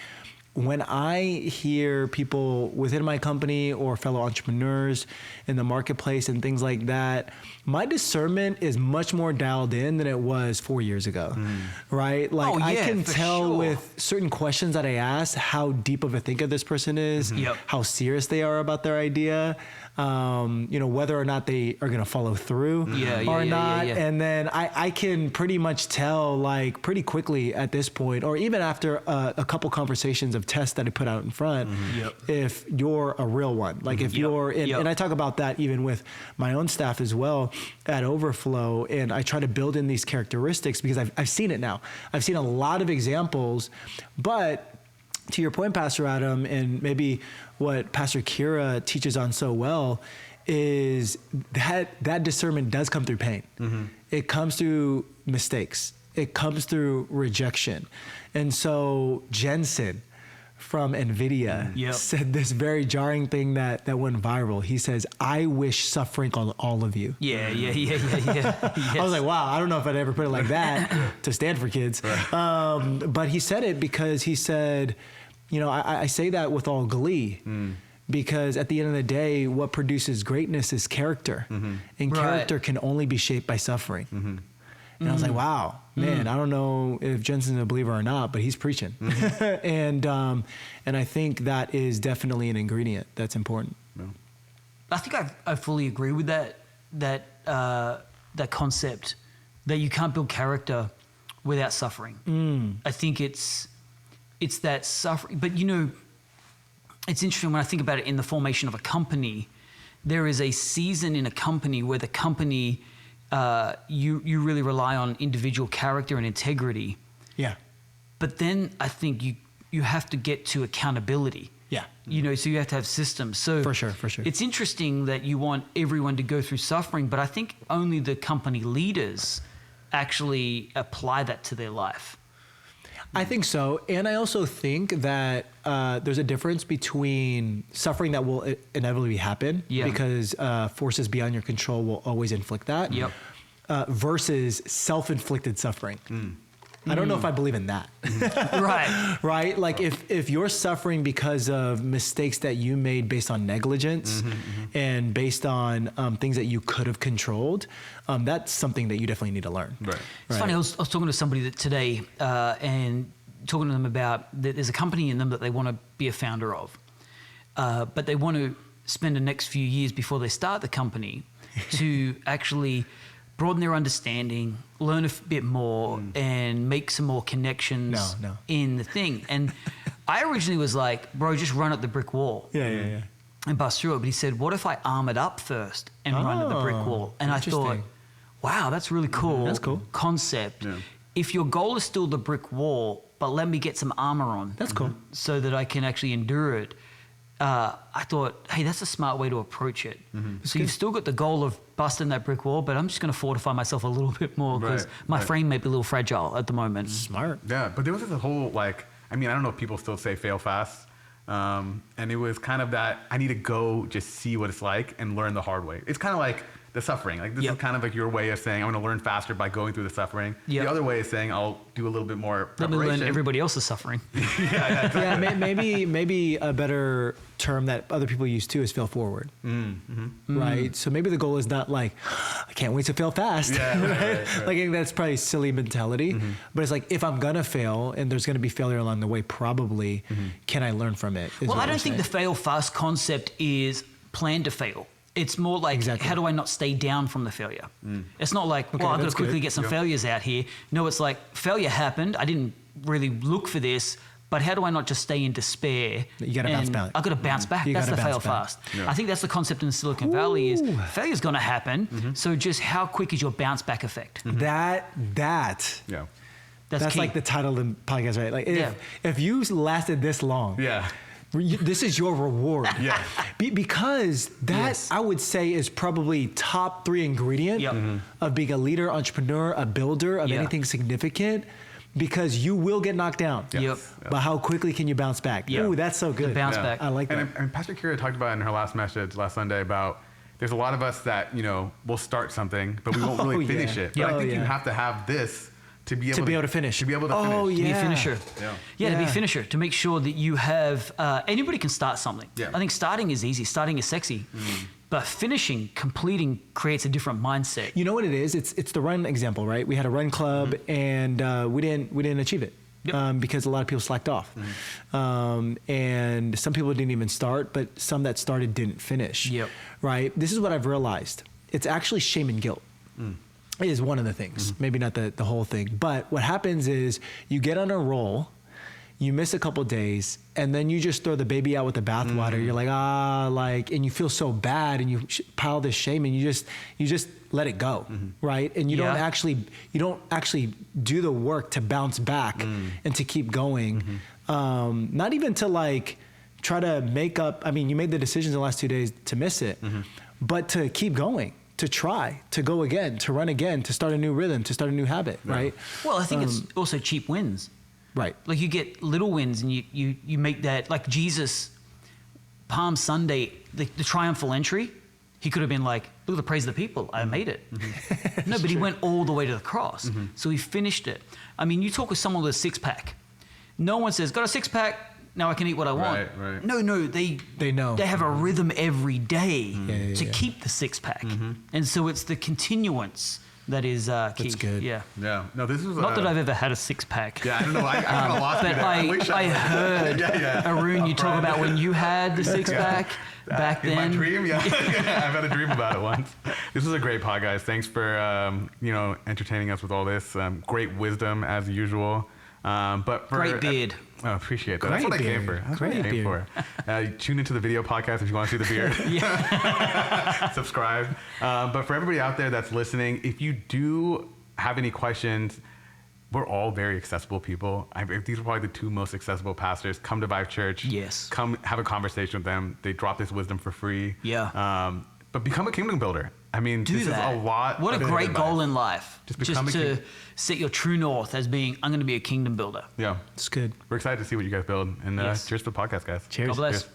when I hear people within my company or fellow entrepreneurs in the marketplace and things like that, my discernment is much more dialed in than it was 4 years ago, right? Like, I can tell with certain questions that I ask how deep of a thinker this person is, how serious they are about their idea, you know, whether or not they are going to follow through or not. And then I can pretty much tell, like, pretty quickly at this point, or even after a couple conversations of tests that I put out in front, if you're a real one. Like, if you're in, and I talk about that even with my own staff as well at Overflow, and I try to build in these characteristics because I've seen it now. I've seen a lot of examples, but to your point, Pastor Adam, and maybe what Pastor Kira teaches on so well, is that discernment does come through pain. It comes through mistakes. It comes through rejection. And so Jensen, from NVIDIA said this very jarring thing that went viral. He says, "I wish suffering on all of you." Yeah. Yes. I was like, wow, I don't know if I'd ever put it like that to stand for kids. Right. But he said it because he said, you know, I say that with all glee. Because at the end of the day, what produces greatness is character. And character can only be shaped by suffering. And I was like, wow, man, I don't know if Jensen's a believer or not, but he's preaching. And I think that is definitely an ingredient that's important. Yeah. I think I fully agree with that concept that you can't build character without suffering. I think it's that suffering, but you know, it's interesting when I think about it in the formation of a company. There is a season in a company where the company you really rely on individual character and integrity. Yeah. But then I think you have to get to accountability. Yeah. You know, so you have to have systems. So for sure. It's interesting that you want everyone to go through suffering, but I think only the company leaders actually apply that to their life. I think so. And I also think that there's a difference between suffering that will inevitably happen because forces beyond your control will always inflict that versus self-inflicted suffering. I don't know if I believe in that. Right? Like if you're suffering because of mistakes that you made based on negligence and based on things that you could have controlled, that's something that you definitely need to learn. Right. It's funny, I was talking to somebody today and talking to them about that there's a company in them that they want to be a founder of, but they want to spend the next few years before they start the company to actually broaden their understanding, learn a bit more, and make some more connections in the thing. And I originally was like, bro, just run at the brick wall. Yeah. And bust through it. But he said, what if I arm it up first and run at the brick wall? And I thought, wow, that's really cool. That's cool. Concept. Yeah. If your goal is still the brick wall, but let me get some armor on. That's cool. So that I can actually endure it. I thought, hey, that's a smart way to approach it. So you've still got the goal of busting that brick wall, but I'm just going to fortify myself a little bit more because my frame may be a little fragile at the moment. Smart. Yeah, but there was this whole I don't know if people still say fail fast. And it was kind of that I need to go just see what it's like and learn the hard way. It's kind of like the suffering. Like this is kind of like your way of saying I'm going to learn faster by going through the suffering. The other way is saying I'll do a little bit more preparation. Let me learn everybody else's suffering. Maybe a better term that other people use too is fail forward. Right? So maybe the goal is not like I can't wait to fail fast. Right? Like that's probably a silly mentality. But it's like if I'm going to fail and there's going to be failure along the way, probably can I learn from it? Well, I don't think the fail fast concept is plan to fail. It's more like, how do I not stay down from the failure? It's not like, I've got to quickly get some failures out here. No, it's like, failure happened. I didn't really look for this, but how do I not just stay in despair? You got to bounce back. I've got to bounce back. That's the fail fast. I think that's the concept in Silicon Valley is failure's going to happen. So just how quick is your bounce back effect? That's key. Like the title of the podcast, right? Like if you lasted this long. This is your reward. Because that, I would say, is probably top 3 ingredient of being a leader, entrepreneur, a builder of anything significant, because you will get knocked down. But how quickly can you bounce back? Ooh, that's so good. Bounce back. I like that. And Pastor Kira talked about in her last message last Sunday about there's a lot of us that, will start something, but we won't really finish it. But I think you have to have this to be able to finish. To be able to finish. To be a finisher. To be a finisher. To make sure that you have... anybody can start something. I think starting is easy. Starting is sexy. But finishing, completing creates a different mindset. You know what it is? It's the run example, right? We had a run club and we didn't achieve it. Because a lot of people slacked off. And some people didn't even start, but some that started didn't finish. Right? This is what I've realized. It's actually shame and guilt. Is one of the things, maybe not the whole thing. But what happens is you get on a roll, you miss a couple days, and then you just throw the baby out with the bathwater. You're like, and you feel so bad, and you pile this shame, and you just let it go, right? And you don't actually do the work to bounce back and to keep going. Not even to try to make up. I mean, you made the decisions in the last 2 days to miss it, but to keep going. To try, to go again, to run again, to start a new rhythm, to start a new habit, right? Well, I think it's also cheap wins. Right. Like you get little wins and you make that, like Jesus, Palm Sunday, the triumphal entry, he could have been like, look at the praise of the people, I made it. No, but he went all the way to the cross. So he finished it. I mean, you talk with someone with a six-pack. No one says, got a six-pack, now I can eat what I want. Right. No, they know. They have a rhythm every day to keep the six-pack. And so it's the continuance that is key. That's good. Yeah. No, this is Not that I've ever had a six-pack. Yeah, I don't know. I kind of lost but I heard, Arun, you talk about when you had the six-pack back in then. my dream, yeah. I've had a dream about it once. This was a great pod, guys. Thanks for entertaining us with all this. Great wisdom as usual. But for, great beard. I appreciate that. Great That's what beard. I came for. That's Great what I came beard. for. Tune into the video podcast if you want to see the beard. Subscribe. But for everybody out there that's listening, if you do have any questions, we're all very accessible people. These are probably the two most accessible pastors. Come to Vive Church. Yes. Come have a conversation with them. They drop this wisdom for free. Yeah. But become a kingdom builder. I mean, this that. is a lot. What a great goal in life. Just to set your true north as being, I'm going to be a kingdom builder. Yeah. It's good. We're excited to see what you guys build. And cheers to the podcast, guys. Cheers. God bless. Cheers.